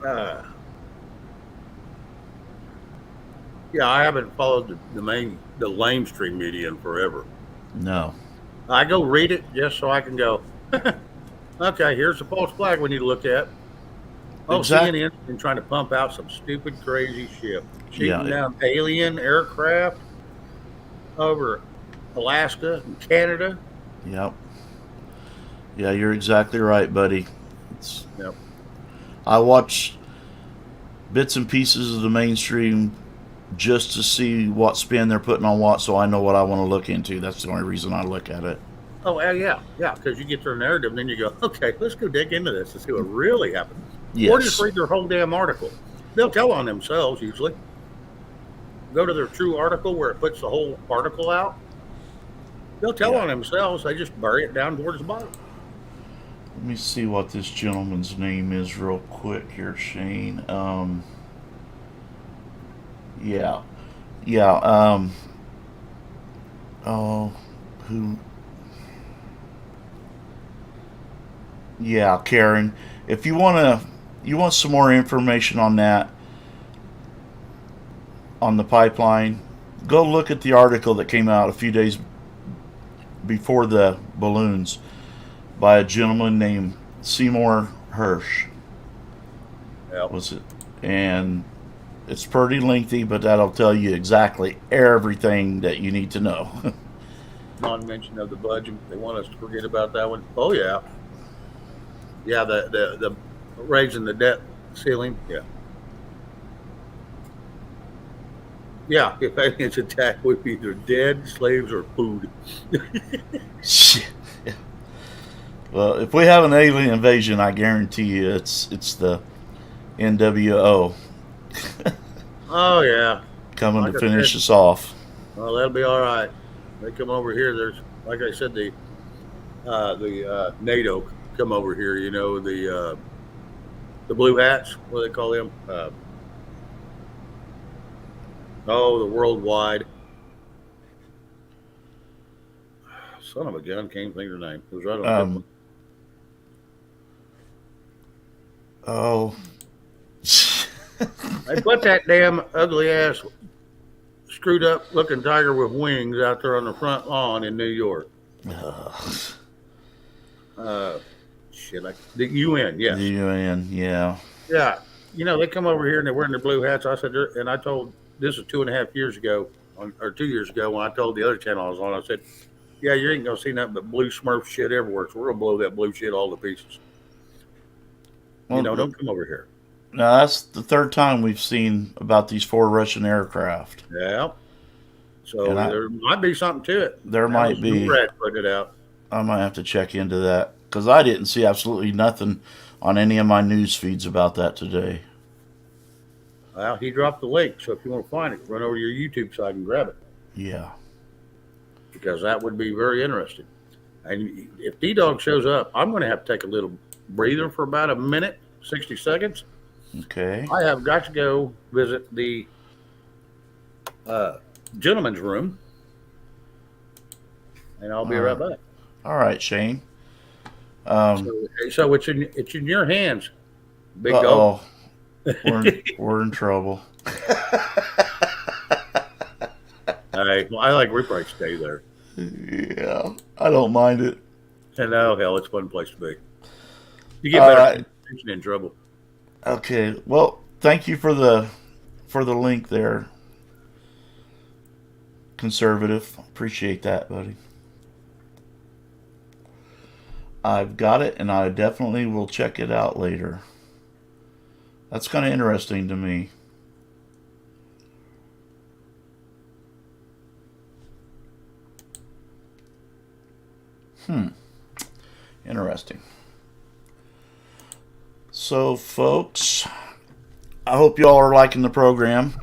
Uh, yeah, I haven't followed the lamestream media in forever. No. I go read it just so I can go, okay, here's the false flag we need to look at. Oh, Exactly. CNN been trying to pump out some stupid, crazy shit, shooting Yeah. down alien aircraft over Alaska and Canada. Yep. Yeah, you're exactly right, buddy. It's, Yep. I watch bits and pieces of the mainstream just to see what spin they're putting on what, so I know what I want to look into. That's the only reason I look at it. Oh, yeah, yeah, because you get their narrative, and then you go, okay, let's go dig into this and see what really happened. Or just Yes. read their whole damn article. They'll tell on themselves usually. Go to their true article where it puts the whole article out. They'll tell Yeah. on themselves. They just bury it down towards the bottom. Let me see what this gentleman's name is real quick here, Shane. Yeah. Yeah. Oh, who? Yeah, Karen. If you want some more information on that, on the pipeline, go look at the article that came out a few days before the balloons by a gentleman named Seymour Hirsch. Yep. Was it? And it's pretty lengthy, but that'll tell you exactly everything that you need to know. Non-mention of the budget. They want us to forget about that one. Oh yeah, yeah. The raising the debt ceiling. Yeah, yeah. If aliens attack, we'd be either dead, slaves, or food. Shit. Well, if we have an alien invasion, I guarantee you it's the NWO Oh yeah. coming Like to I finish said, us off. well, that'll be all right. They come over here. There's, like I said, the NATO come over here. You know the blue hats. What do they call them? Oh, the worldwide. Son of a gun, can't think of their name. It was right on the tip of my. Um, oh, They put that damn ugly ass, screwed up looking tiger with wings out there on the front lawn in New York. Uh, shit, like the UN, the yes, UN, yeah, yeah. You know they come over here and they're wearing their blue hats. I said, and I told this is 2.5 years ago, or 2 years ago when I told the other channel I was on. I said, Yeah, you ain't gonna see nothing but blue Smurf shit everywhere. So we're gonna blow that blue shit all to pieces. Well, Don't come over here. now that's the third time we've seen about these 4 Russian aircraft, Yeah. So and there might be something to it. there That might was be. Brad putting it out. I might have to check into that because I didn't see absolutely nothing on any of my news feeds about that today. Well, he dropped the link, so if you want to find it, run over to your YouTube site and grab it Yeah. because that would be very interesting. And if D Dog shows up, I'm going to have to take a little breather for about a minute, 60 seconds. Okay. I have got to go visit the uh, gentleman's room, and I'll be right back. All right, Shane. So it's in your hands, big Uh dog. oh. We're in trouble. All right. Well, I like we probably stay there. Yeah. I don't mind it. And oh hell, it's a fun place to be. You get All better right. attention in trouble. Okay. Well, thank you for the link there. Conservative. Appreciate that, buddy. I've got it, and I definitely will check it out later. That's kind of interesting to me. Interesting. So, folks, I hope y'all are liking the program.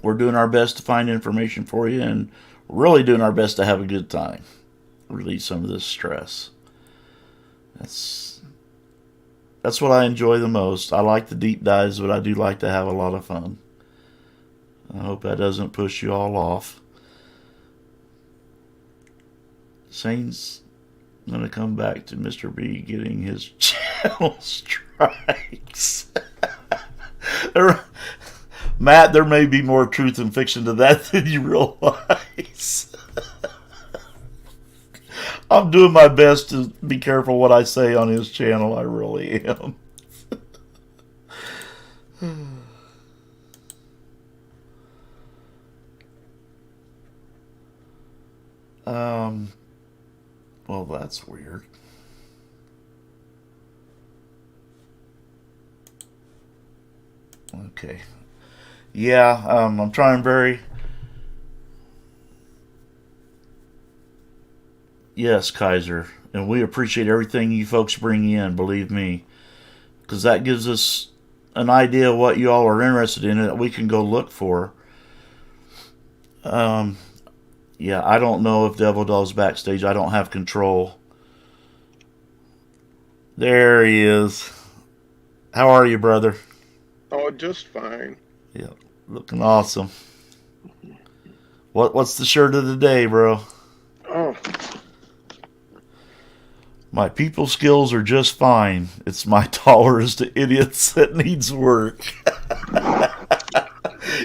We're doing our best to find information for you and really doing our best to have a good time. Release some of this stress. That's what I enjoy the most. I like the deep dives, but I do like to have a lot of fun. I hope that doesn't push you all off. Shane's going to come back to Mr. B getting his channel strikes. Matt, there may be more truth and fiction to that than you realize. I'm doing my best to be careful what I say on his channel. I really am. Well, that's weird. Okay. Yeah, I'm trying very... Yes, Kaiser. And we appreciate everything you folks bring in, believe me. Because that gives us an idea of what you all are interested in that we can go look for. Yeah, I don't know if Devil Doll's backstage. I don't have control. There he is. How are you, brother? Oh, just fine. Yeah, looking awesome. What's the shirt of the day, bro? Oh, My people skills are just fine. It's my tolerance to idiots that needs work.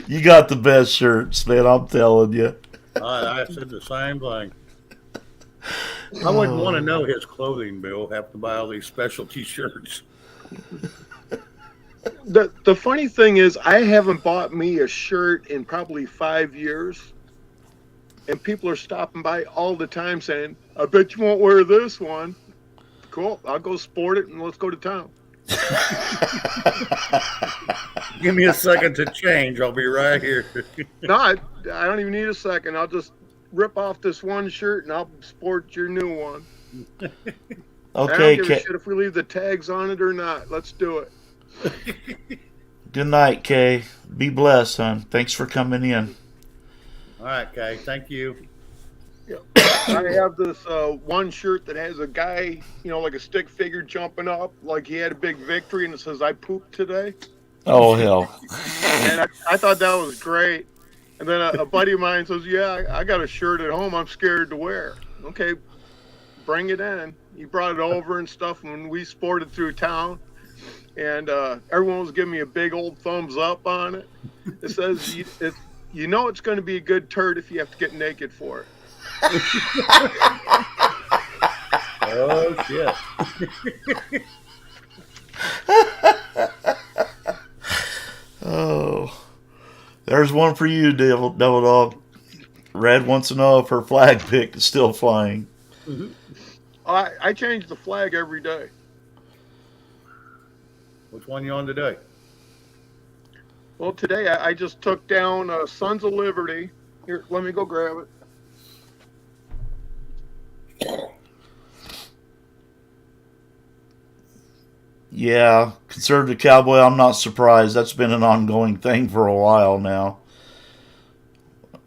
You got the best shirts, man. I'm telling you. I said the same thing. I wouldn't want to know his clothing bill. Have to buy all these specialty shirts. the funny thing is, I haven't bought me a shirt in probably 5 years, and people are stopping by all the time saying, "I bet you won't wear this one." Cool, I'll go sport it and let's go to town. Give me a second to change. I'll be right here. No, I don't even need a second. I'll just rip off this one shirt and I'll sport your new one. I Okay, don't give a shit if we leave the tags on it or not. Let's do it. good night, Kay. Be blessed, hon. Thanks for coming in. All right, Kay. Thank you. Yeah. I have this one shirt that has a guy, like a stick figure jumping up, like he had a big victory, and it says, "I pooped today." Oh, hell. And I thought that was great. And then a buddy of mine says, "Yeah, I got a shirt at home I'm scared to wear." Okay, bring it in. He brought it over and stuff when we sported through town. And everyone was giving me a big old thumbs up on it. It says, you know it's going to be a good turd if you have to get naked for it. Oh, shit. Oh. There's one for you, Devil Dog. Red wants to know if her flag pick is still flying. I change the flag every day. Which one you on today? Well, today I just took down Sons of Liberty. Here, let me go grab it. Yeah, conservative cowboy, I'm not surprised. That's been an ongoing thing for a while now.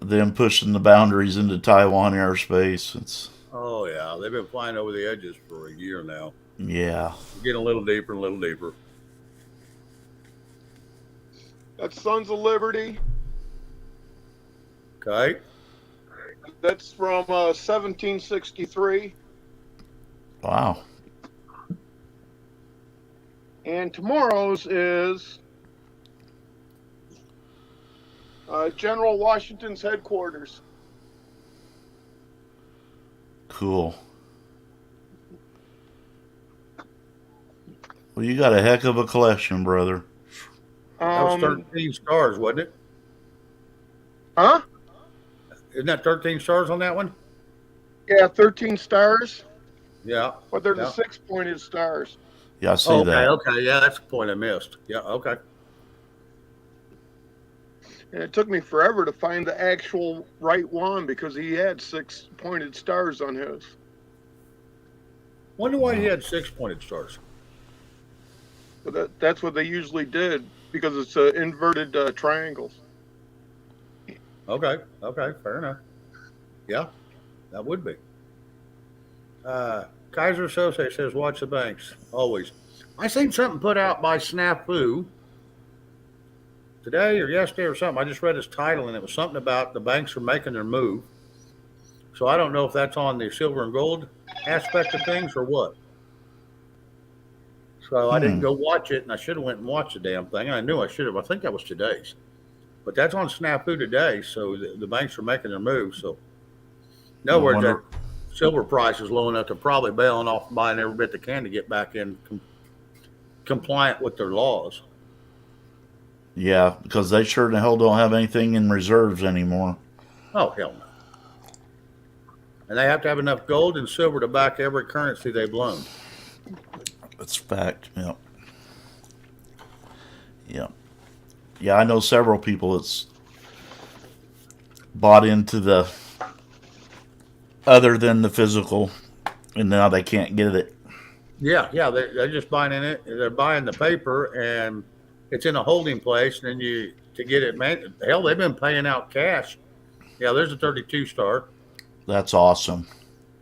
Them pushing the boundaries into Taiwan airspace. It's Oh yeah, they've been flying over the edges for a year now. yeah. Getting a little deeper and a little deeper. That's Sons of Liberty. Okay. That's from 1763. Wow. And tomorrow's is General Washington's headquarters. Cool. Well, you got a heck of a collection, brother. That was 13 stars, wasn't it? Huh? Isn't that 13 stars on that one? Yeah, 13 stars, Yeah. but they're the Yeah. 6-pointed stars. Yeah, I see Okay, that. okay. Yeah, that's the point I missed. Yeah, okay. And it took me forever to find the actual right one because he had 6-pointed stars on his. Wonder why he had 6-pointed stars. But that's what they usually did because it's inverted triangles. Okay, okay, fair enough. Yeah, that would be. Kaiser Sose says, watch the banks. Always. I seen something put out by Snafu today or yesterday or something. I just read his title and it was something about the banks are making their move. So I don't know if that's on the silver and gold aspect of things or what. So I didn't go watch it, and I should have went and watched the damn thing. I knew I should have. I think that was today's. But that's on Snafu today, so the banks are making their move. So in other words, that silver price is low enough to probably bailing off buying every bit they can to get back in compliant with their laws. Yeah, because they sure the hell don't have anything in reserves anymore. Oh, hell no. And they have to have enough gold and silver to back every currency they've loaned. That's a fact. Yeah. Yeah. Yeah, I know several people that's bought into the other than the physical, and now they can't get it. Yeah, yeah, they're just buying in it. They're buying the paper, and it's in a holding place. And then to get it, man, hell, they've been paying out cash. Yeah, there's a 32 star. That's awesome.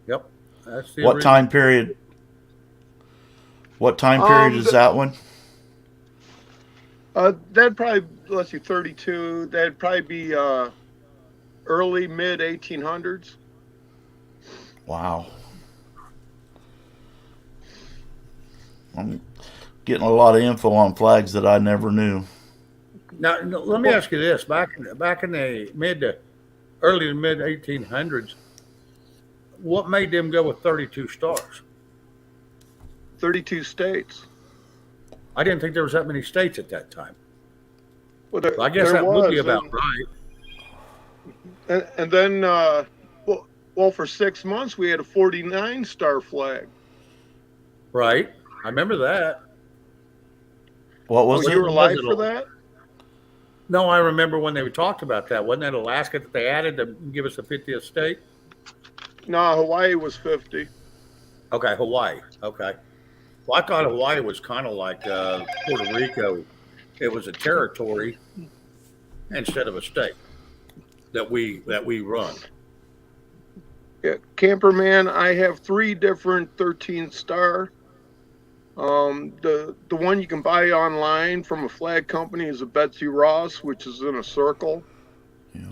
Yep. That's the What original. time period? What time period is that one? That'd probably, let's see, 32. That'd probably be early, mid 1800s. Wow. I'm getting a lot of info on flags that I never knew. Now, let me ask you this: back in the early to mid 1800s, what made them go with 32 stars? 32 states. I didn't think there was that many states at that time. Well, I guess that would be about right. And then, well, for 6 months we had a 49-star flag. Right. I remember that. What was it? You were alive for that? No, I remember when they talked about that. Wasn't that Alaska that they added to give us a 50th state? No, Hawaii was 50. Okay, Hawaii. Okay. Well, I thought Hawaii was kind of like Puerto Rico. It was a territory instead of a state that we run. Yeah, Camperman, I have 3 different 13-star. The one you can buy online from a flag company is a Betsy Ross, which is in a circle. Yeah.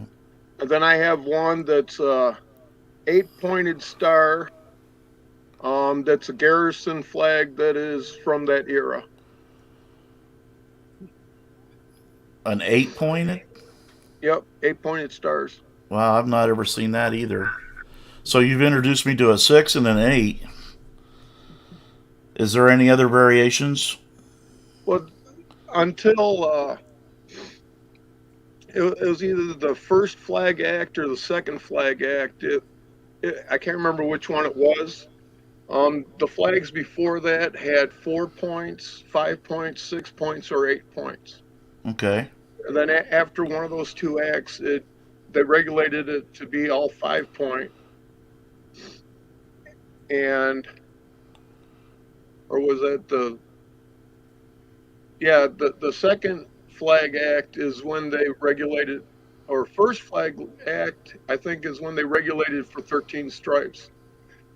And then I have one that's 8-pointed star. That's a garrison flag that is from that era. An 8-pointed? Yep, 8-pointed stars. Wow, I've not ever seen that either. So you've introduced me to a 6 and an 8. Is there any other variations? Well, until it was either the first Flag Act or the second Flag Act. I can't remember which one it was. The flags before that had 4 points, 5 points, 6 points, or 8 points. Okay. And then after one of those two acts, they regulated it to be all 5 point. And, or was that the second Flag Act is when they regulated, or first Flag Act, I think, is when they regulated for 13 stripes.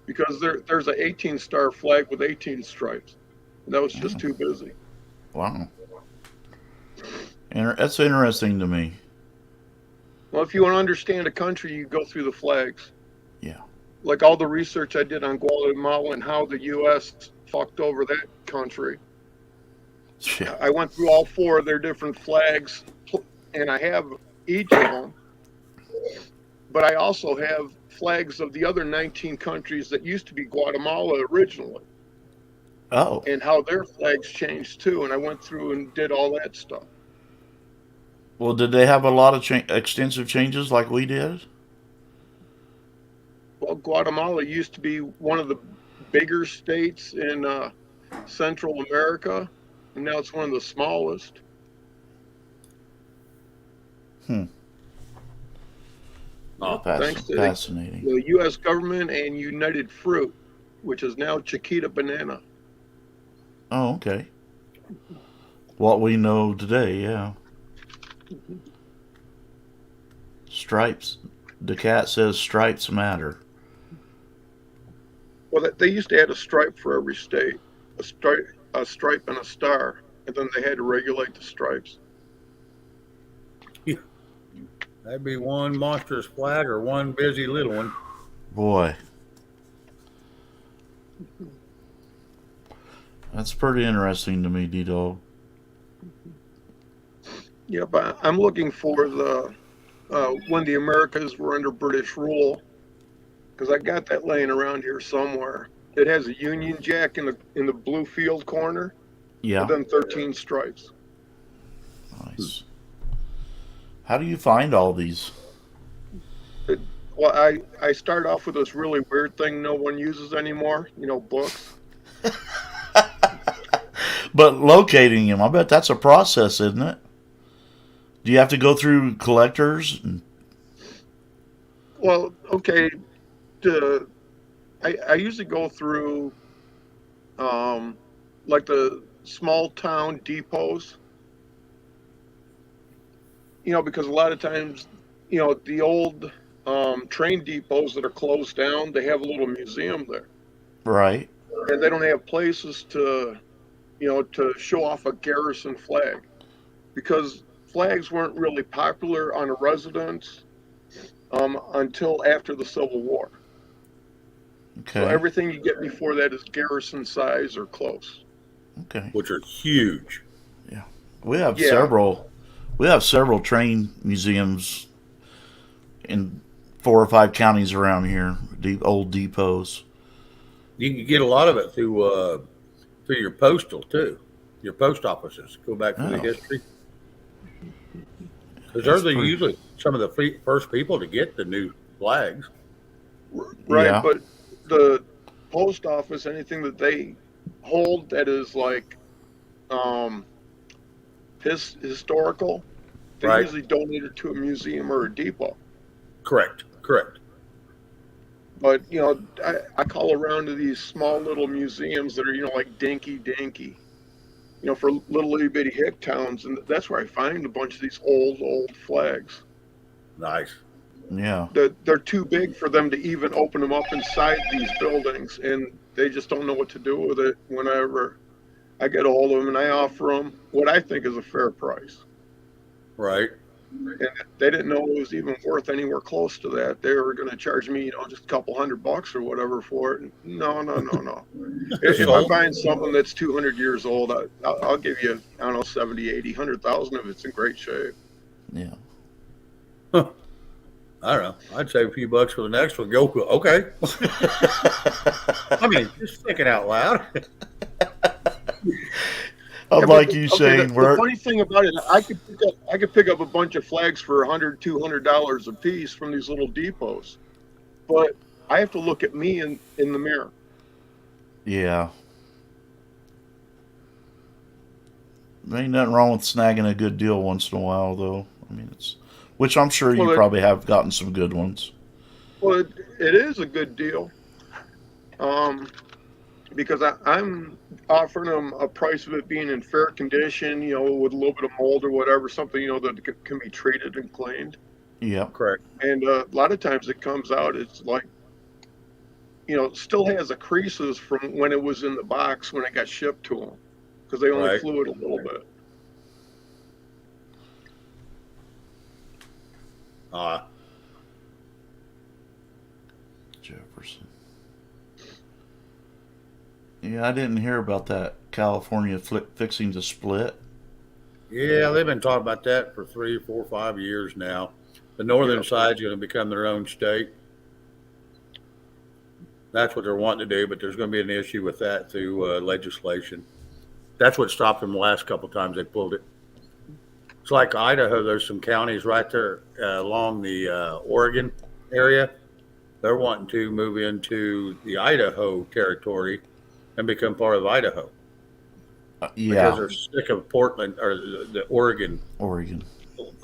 Because there's an 18-star flag with 18 stripes. And that was just too busy. Wow. That's interesting to me. Well, if you want to understand a country, you go through the flags. Yeah. Like all the research I did on Guatemala and how the U.S. fucked over that country. Yeah. I went through all four of their different flags, and I have each of them. But I also have flags of the other 19 countries that used to be Guatemala originally. Oh. And how their flags changed too. And I went through and did all that stuff. Well, did they have a lot of extensive changes like we did? Well, Guatemala used to be one of the bigger states in Central America, and now it's one of the smallest. Oh, Thanks to fascinating. the U.S. government and United Fruit, which is now Chiquita Banana. Oh, okay. What we know today, yeah. Stripes. The cat says stripes matter. Well, they used to add a stripe for every state, a stripe and a star, and then they had to regulate the stripes. That'd be one monstrous flag or one busy little one. Boy. That's pretty interesting to me, D-Dog. Yeah, but I'm looking for the when the Americas were under British rule, because I got that laying around here somewhere. It has a Union Jack in the blue field corner. Yeah. And then 13 stripes. Nice. How do you find all these? Well, I start off with this really weird thing no one uses anymore, books. But locating them, I bet that's a process, isn't it? Do you have to go through collectors? Well, okay. I usually go through like the small town depots. Because a lot of times, the old train depots that are closed down, they have a little museum there. Right. And they don't have places to show off a garrison flag. Because flags weren't really popular on a residence until after the Civil War. Okay. So everything you get before that is garrison size or close. Okay. Which are huge. Yeah. We have several train museums in 4 or 5 counties around here, old depots. You can get a lot of it through your postal too, your post offices. Go back through the history, because they're usually some of the first people to get the new flags. Right, Yeah. but the post office, anything that they hold that is like historical, they Right. usually donate it to a museum or a depot. Correct. But I call around to these small little museums that are like dinky, for little itty bitty hick towns, and that's where I find a bunch of these old flags. Nice. Yeah. They're too big for them to even open them up inside these buildings, and they just don't know what to do with it. Whenever I get a hold of them and I offer them what I think is a fair price. Right. And they didn't know it was even worth anywhere close to that. They were going to charge me, just a couple $100 or whatever for it. No. If I'm buying something that's 200 years old, I'll give you, 70, 80, 100,000 if it's in great shape. Yeah. Huh. I don't know. I'd save a few bucks for the next one. Go. Okay. I mean, just thinking out loud. Yeah, Unlike but you, okay, Shane, the where funny thing about it, I could pick up a bunch of flags for $100, $200 a piece from these little depots, but I have to look at me in the mirror. yeah, there ain't nothing wrong with snagging a good deal once in a while, though. I mean, it's which I'm sure you Well, probably have gotten some good ones. well, it is a good deal, um, because I'm offering them a price of it being in fair condition, with a little bit of mold or whatever, something that can be treated and cleaned. Yep. Correct. And a lot of times it comes out, it's like, still has the creases from when it was in the box when it got shipped to them, because they only Right. flew it a little bit. Uh, Jefferson. Yeah, I didn't hear about that California fixing to split. yeah, they've been talking about that for 3, 4, 5 years now. The northern Yeah. side's going to become their own state. That's what they're wanting to do, but there's going to be an issue with that through legislation. That's what stopped them the last couple of times they pulled it. It's like Idaho. There's some counties right there along the Oregon area. They're wanting to move into the Idaho territory and become part of Idaho because Yeah, they're sick of Portland or the Oregon Oregon.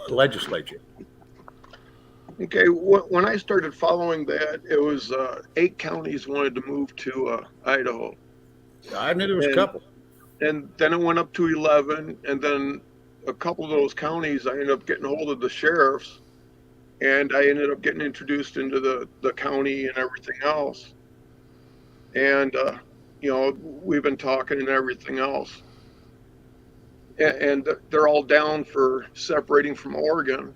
legislature. Okay, when I started following that, it was 8 counties wanted to move to Idaho, I knew there was a and couple. and then it went up to 11, and then a couple of those counties, I ended up getting hold of the sheriffs, and I ended up getting introduced into the county and everything else, and we've been talking and everything else, and they're all down for separating from Oregon,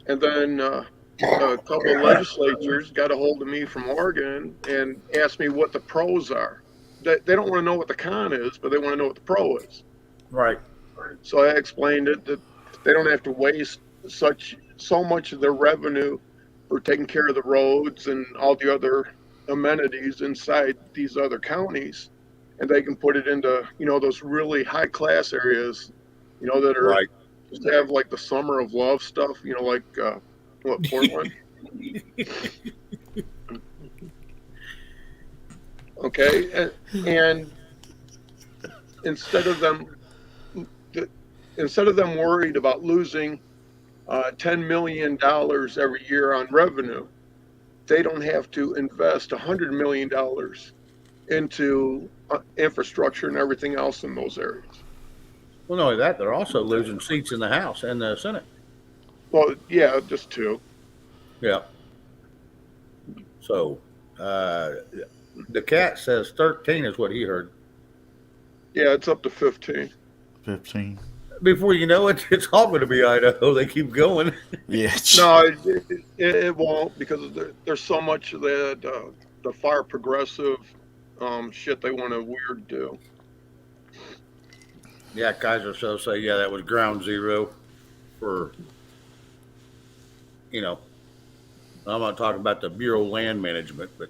and then. A couple of legislatures got a hold of me from Oregon and asked me what the pros are. They don't want to know what the con is, but they want to know what the pro is. Right. So I explained it that they don't have to waste so much of their revenue for taking care of the roads and all the other amenities inside these other counties, and they can put it into those really high class areas, that are Right. just have like the summer of love stuff, like Portland. Okay, and instead of them worried about losing $10 million every year on revenue, they don't have to invest $100 million into infrastructure and everything else in those areas. Well, not only that, they're also losing seats in the House and the Senate. Well, yeah, just two. Yeah. So the cat says 13 is what he heard. Yeah, it's up to 15. 15. Before you know it, it's all going to be Idaho. They keep going. Yeah. No, it won't, because there's so much of that the far progressive shit they want to weird do. Yeah, Kaiser so say, yeah, that was ground zero for, I'm not talking about the Bureau of Land Management, but,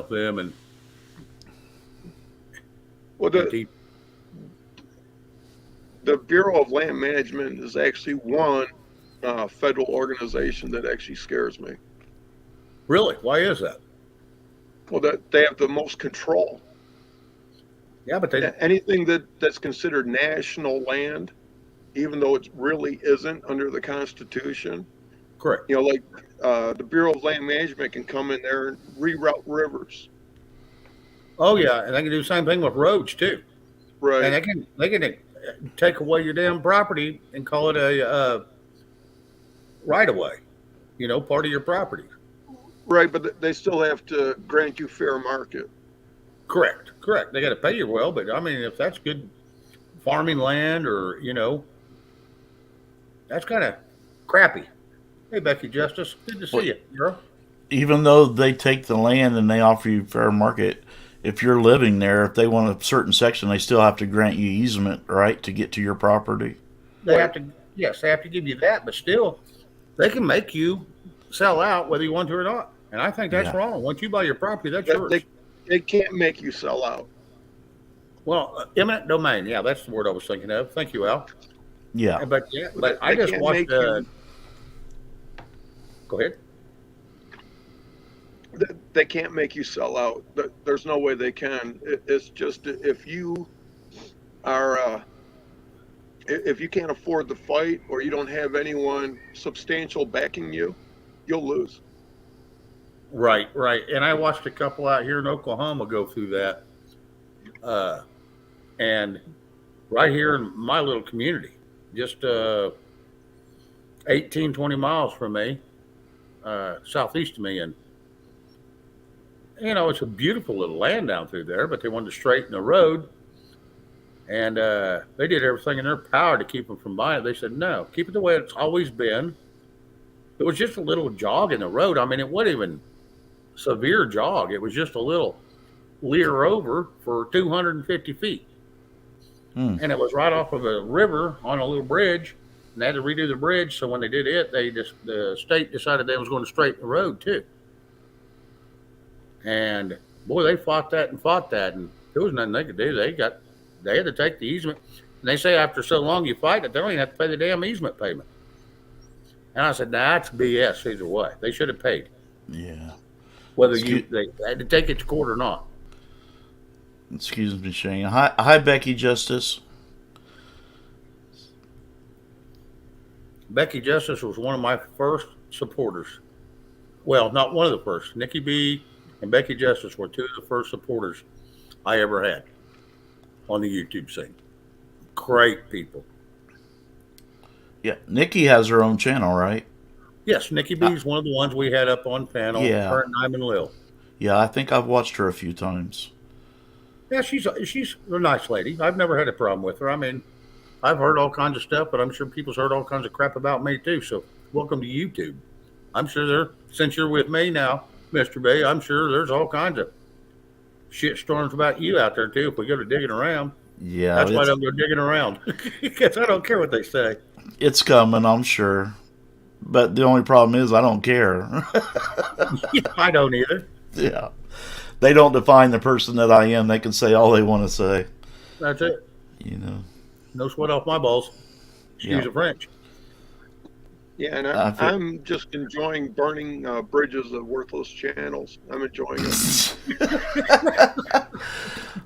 them and Well, the Bureau of Land Management is actually one federal organization that actually scares me. really, why is that? Well, that they have the most control. Yeah, but they, Anything that's considered national land, even though it really isn't under the Constitution, correct. like the Bureau of Land Management can come in there and reroute rivers. Oh, yeah, and they can do the same thing with roads, too. Right. And they can take away your damn property and call it a right of way, part of your property. Right, but they still have to grant you fair market. Correct. They got to pay you well, but I mean, if that's good farming land or, that's kind of crappy. Hey, Becky Justice, good to see you, girl. Even though they take the land and they offer you fair market, if you're living there, if they want a certain section, they still have to grant you easement, right, to get to your property. They have to, yes, they have to give you that, but still, they can make you sell out whether you want to or not. And I think that's wrong. Once you buy your property, that's yours. They can't make you sell out. Well, eminent domain. Yeah, that's the word I was thinking of. Thank you, Al. Yeah. But I They just can't watched. make you. Go ahead. They can't make you sell out. There's no way they can. It's just if you are if you can't afford the fight or you don't have anyone substantial backing you, you'll lose. Right, right. And I watched a couple out here in Oklahoma go through that. Uh, and right here in my little community, just 18, 20 miles from me, southeast of me. And, it's a beautiful little land down through there, but they wanted to straighten the road. And they did everything in their power to keep them from buying it. They said, no, keep it the way it's always been. It was just a little jog in the road. I mean, it wasn't even severe jog. It was just a little leer over for 250 feet. Hmm. And it was right off of a river on a little bridge. And they had to redo the bridge. So when they did it, the state decided they was going to straighten the road too. And boy, they fought that and fought that. And there was nothing they could do. They had to take the easement. And they say after so long you fight it, they don't even have to pay the damn easement payment. And I said, nah, that's BS either way. They should have paid. Yeah. Whether they had to take it to court or not. Excuse me, Shane. Hi, Becky Justice. Becky Justice was one of my first supporters. Well, not one of the first. Nikki B and Becky Justice were two of the first supporters I ever had on the YouTube scene. Great people. Yeah, Nikki has her own channel, right? Yes, Nikki B is one of the ones we had up on panel. Yeah. Her and Diamond Lil. Yeah, I think I've watched her a few times. Yeah, she's a nice lady. I've never had a problem with her. I mean, I've heard all kinds of stuff, but I'm sure people's heard all kinds of crap about me too. So welcome to YouTube. I'm sure since you're with me now, Mr. B, I'm sure there's all kinds of shit storms about you out there too if we go to digging around. Yeah. That's why I don't go digging around. Because I don't care what they say. It's coming, I'm sure. But the only problem is I don't care. I don't either. Yeah. They don't define the person that I am. They can say all they want to say. That's it. No sweat off my balls. Excuse the French. Yeah, and I'm just enjoying burning bridges of worthless channels. I'm enjoying it.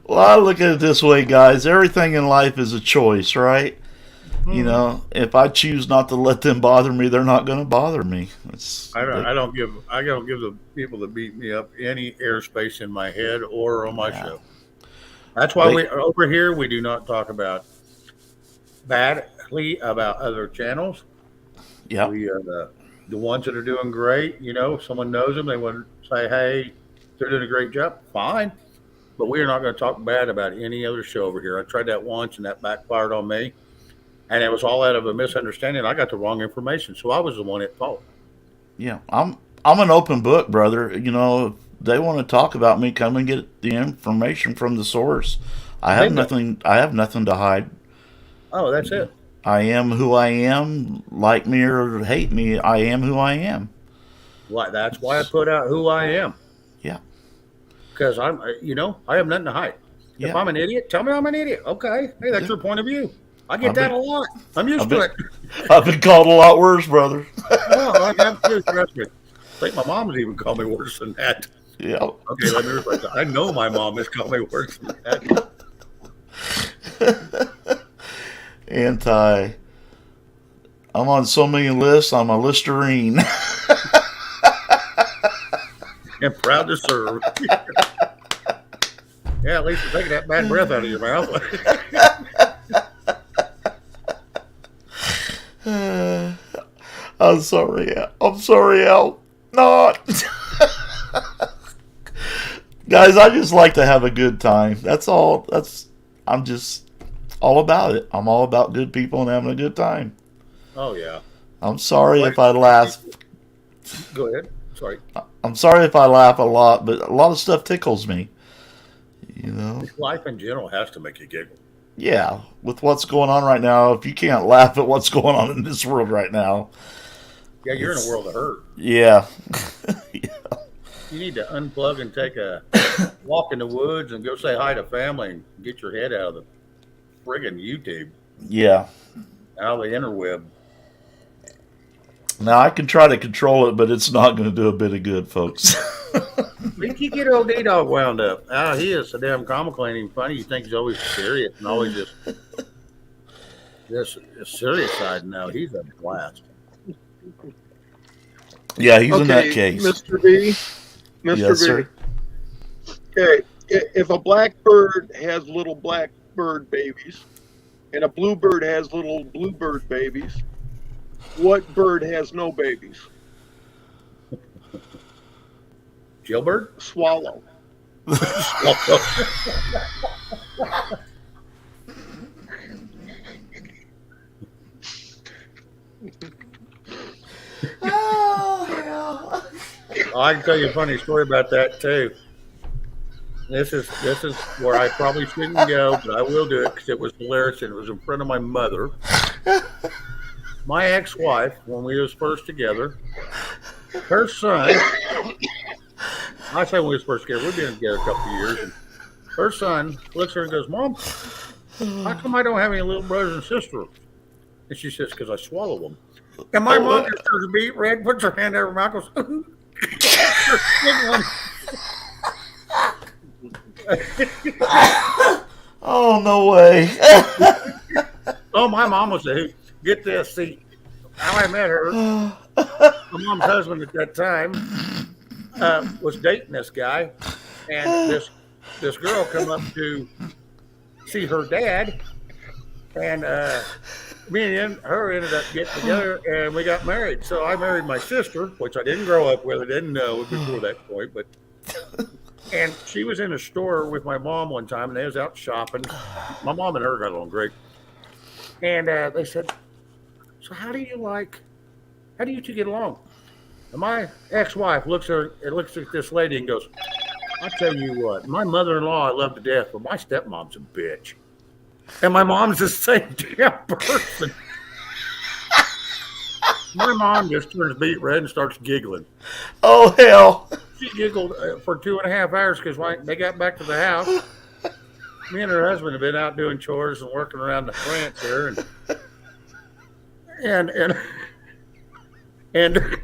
Well, I look at it this way, guys. Everything in life is a choice, right? If I choose not to let them bother me, they're not going to bother me. I don't give the people that beat me up any airspace in my head or on my show. That's why over here we do not talk badly about other channels. Yeah. We the ones that are doing great, if someone knows them, they want to say, hey, they're doing a great job. Fine. But we are not going to talk bad about any other show over here. I tried that once and that backfired on me. And it was all out of a misunderstanding. I got the wrong information, so I was the one at fault. Yeah, I'm an open book, brother. If they want to talk about me, come and get the information from the source. I have nothing to hide. Oh, that's it. I am who I am. Like me or hate me, I am who I am. That's why I put out who I am. Yeah. Because I have nothing to hide. Yeah. If I'm an idiot, tell me I'm an idiot. Okay. Hey, that's your point of view. I get that a lot. I'm used to it. I've been called a lot worse, brother. I have too, trust me. I think my mom has even called me worse than that. Yeah. Okay, let me rephrase that. I know my mom has called me worse than that. I'm on so many lists, I'm a Listerine. And proud to serve. Yeah, at least you're taking that bad breath out of your mouth. I'm sorry, Al. Not. Guys, I just like to have a good time. That's all. I'm just all about it. I'm all about good people and having a good time. Oh, yeah. I'm sorry if I laugh. Go ahead. Sorry. I'm sorry if I laugh a lot, but a lot of stuff tickles me. Life in general has to make you giggle. Yeah, with what's going on right now, if you can't laugh at what's going on in this world right now. Yeah, you're in a world of hurt. Yeah. Yeah. You need to unplug and take a walk in the woods and go say hi to family and get your head out of the friggin' YouTube, Yeah. out of the interweb. Now I can try to control it, but it's not going to do a bit of good, folks. You get old D-Dog wound up. He is so damn comical, ain't even funny. You think he's always serious and always just this serious side. No, he's a blast. Yeah, he's a Okay, nutcase. Mr. B. Mr. Yes, B. sir. Okay, if a blackbird has little blackbird babies and a bluebird has little bluebird babies, what bird has no babies? Gilbert? Swallow. Oh, hell. I can tell you a funny story about that too. This is where I probably shouldn't go, but I will do it because it was hilarious and it was in front of my mother. My ex-wife, when we was first together, her son. I say when we was first together, we've been together a couple of years. And her son looks at her and goes, "Mom, how come I don't have any little brothers and sisters?" And she says, "Because I swallow them." And my mom just turns a beet red, puts her hand over her mouth, goes, Oh, no way. "Oh, my mom was a hoot." Get this, see, how I met her, my mom's husband at that time was dating this guy, and this girl come up to see her dad, and me and her ended up getting together, and we got married. So I married my sister, which I didn't grow up with, I didn't know before that point, but and she was in a store with my mom one time, and they was out shopping. My mom and her got along great, and they said, "So how do you two get along?" And my ex-wife looks at this lady and goes, "I tell you what, my mother-in-law I love to death, but my stepmom's a bitch." And my mom's the same damn person. My mom just turns beet red and starts giggling. Oh, hell. She giggled for 2.5 hours because when they got back to the house, me and her husband had been out doing chores and working around the ranch there, and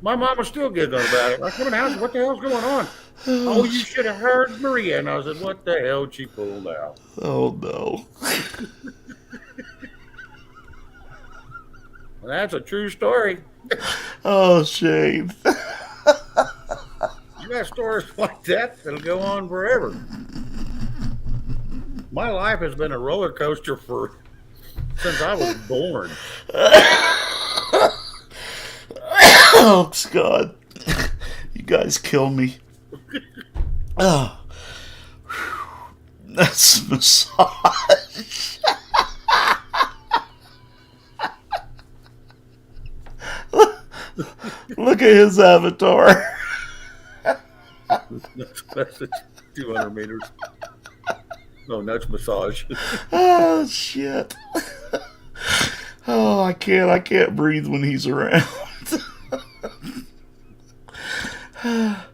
my mom was still giggling about it. I come in the house, what the hell's going on? Oh, you should have heard Maria. And I said, what the hell did she pulled out? Oh, no. Well, that's a true story. Oh, Shane. You got stories like that that'll go on forever. My life has been a roller coaster since I was born. Oh, God. You guys kill me. Oh. That's massage. Look at his avatar. That's 200 meters. No, that's massage. Oh, shit. Oh, I can't breathe when he's around. Yeah,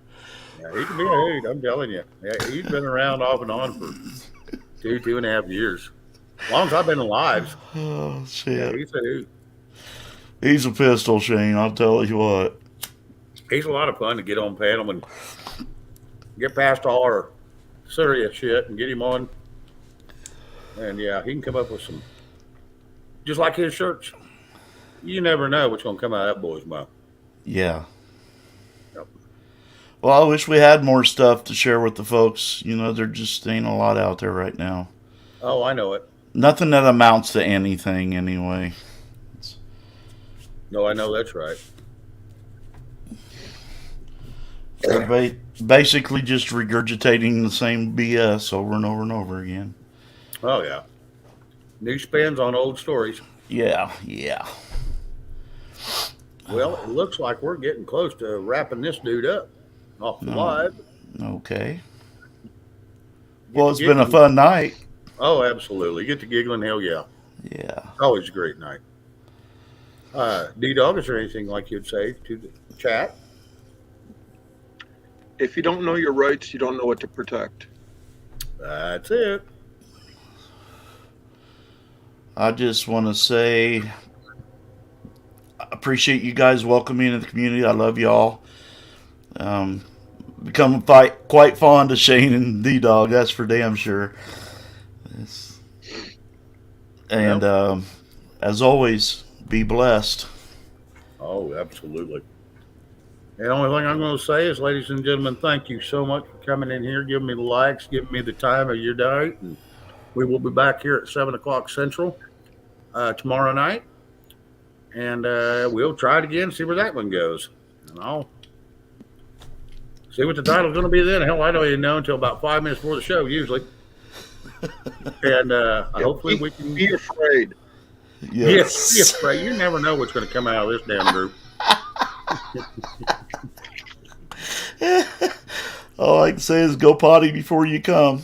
he can be a hoot, I'm telling you. Yeah, he's been around off and on for 2.5 years. As long as I've been alive. Oh, Yeah, shit. he's a hoot. He's a pistol, Shane. I'll tell you what. He's a lot of fun to get on panel and get past all our serious shit and get him on. And yeah, he can come up with some, just like his shirts. You never know what's going to come out of that boy's mouth. Yeah. Yep. Well, I wish we had more stuff to share with the folks. You know, there just ain't a lot out there right now. Oh, I know it. Nothing that amounts to anything, anyway. No, I know that's right. Everybody basically just regurgitating the same BS over and over and over again. Oh, yeah. New spins on old stories. Yeah. Well, it looks like we're getting close to wrapping this dude up off the live. Okay. Well, it's been a fun night. Oh, absolutely. Get to giggling, hell yeah. Yeah. Always a great night. D-Dog, is there anything like you'd say to the chat? If you don't know your rights, you don't know what to protect. That's it. I just want to say I appreciate you guys welcoming me into the community. I love y'all. Become quite fond of Shane and D Dog. That's for damn sure. And as always, be blessed. Oh, absolutely. The only thing I'm going to say is, ladies and gentlemen, thank you so much for coming in here, giving me the likes, giving me the time of your night. And we will be back here at 7 o'clock Central tomorrow night. And we'll try it again, see where that one goes. And I'll see what the title's going to be then. Hell, I don't even know until about 5 minutes before the show, usually. And hopefully we can. Be afraid. Yes, be afraid. You never know what's going to come out of this damn group. All I can say is go potty before you come.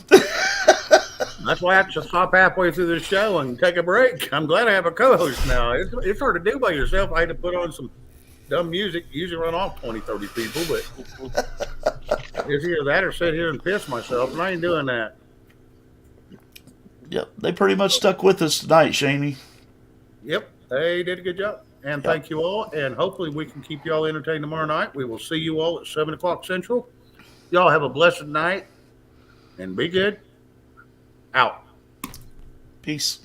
That's why I have to stop halfway through the show and take a break. I'm glad I have a co-host now. It's hard to do by yourself. I had to put on some dumb music, usually run off 20, 30 people, but it's either that or sit here and piss myself, and I ain't doing that. Yep, they pretty much stuck with us tonight, Shaney. Yep, they did a good job. And thank you all, and hopefully we can keep you all entertained tomorrow night. We will see you all at 7 o'clock Central. Y'all have a blessed night, and be good. Out. Peace.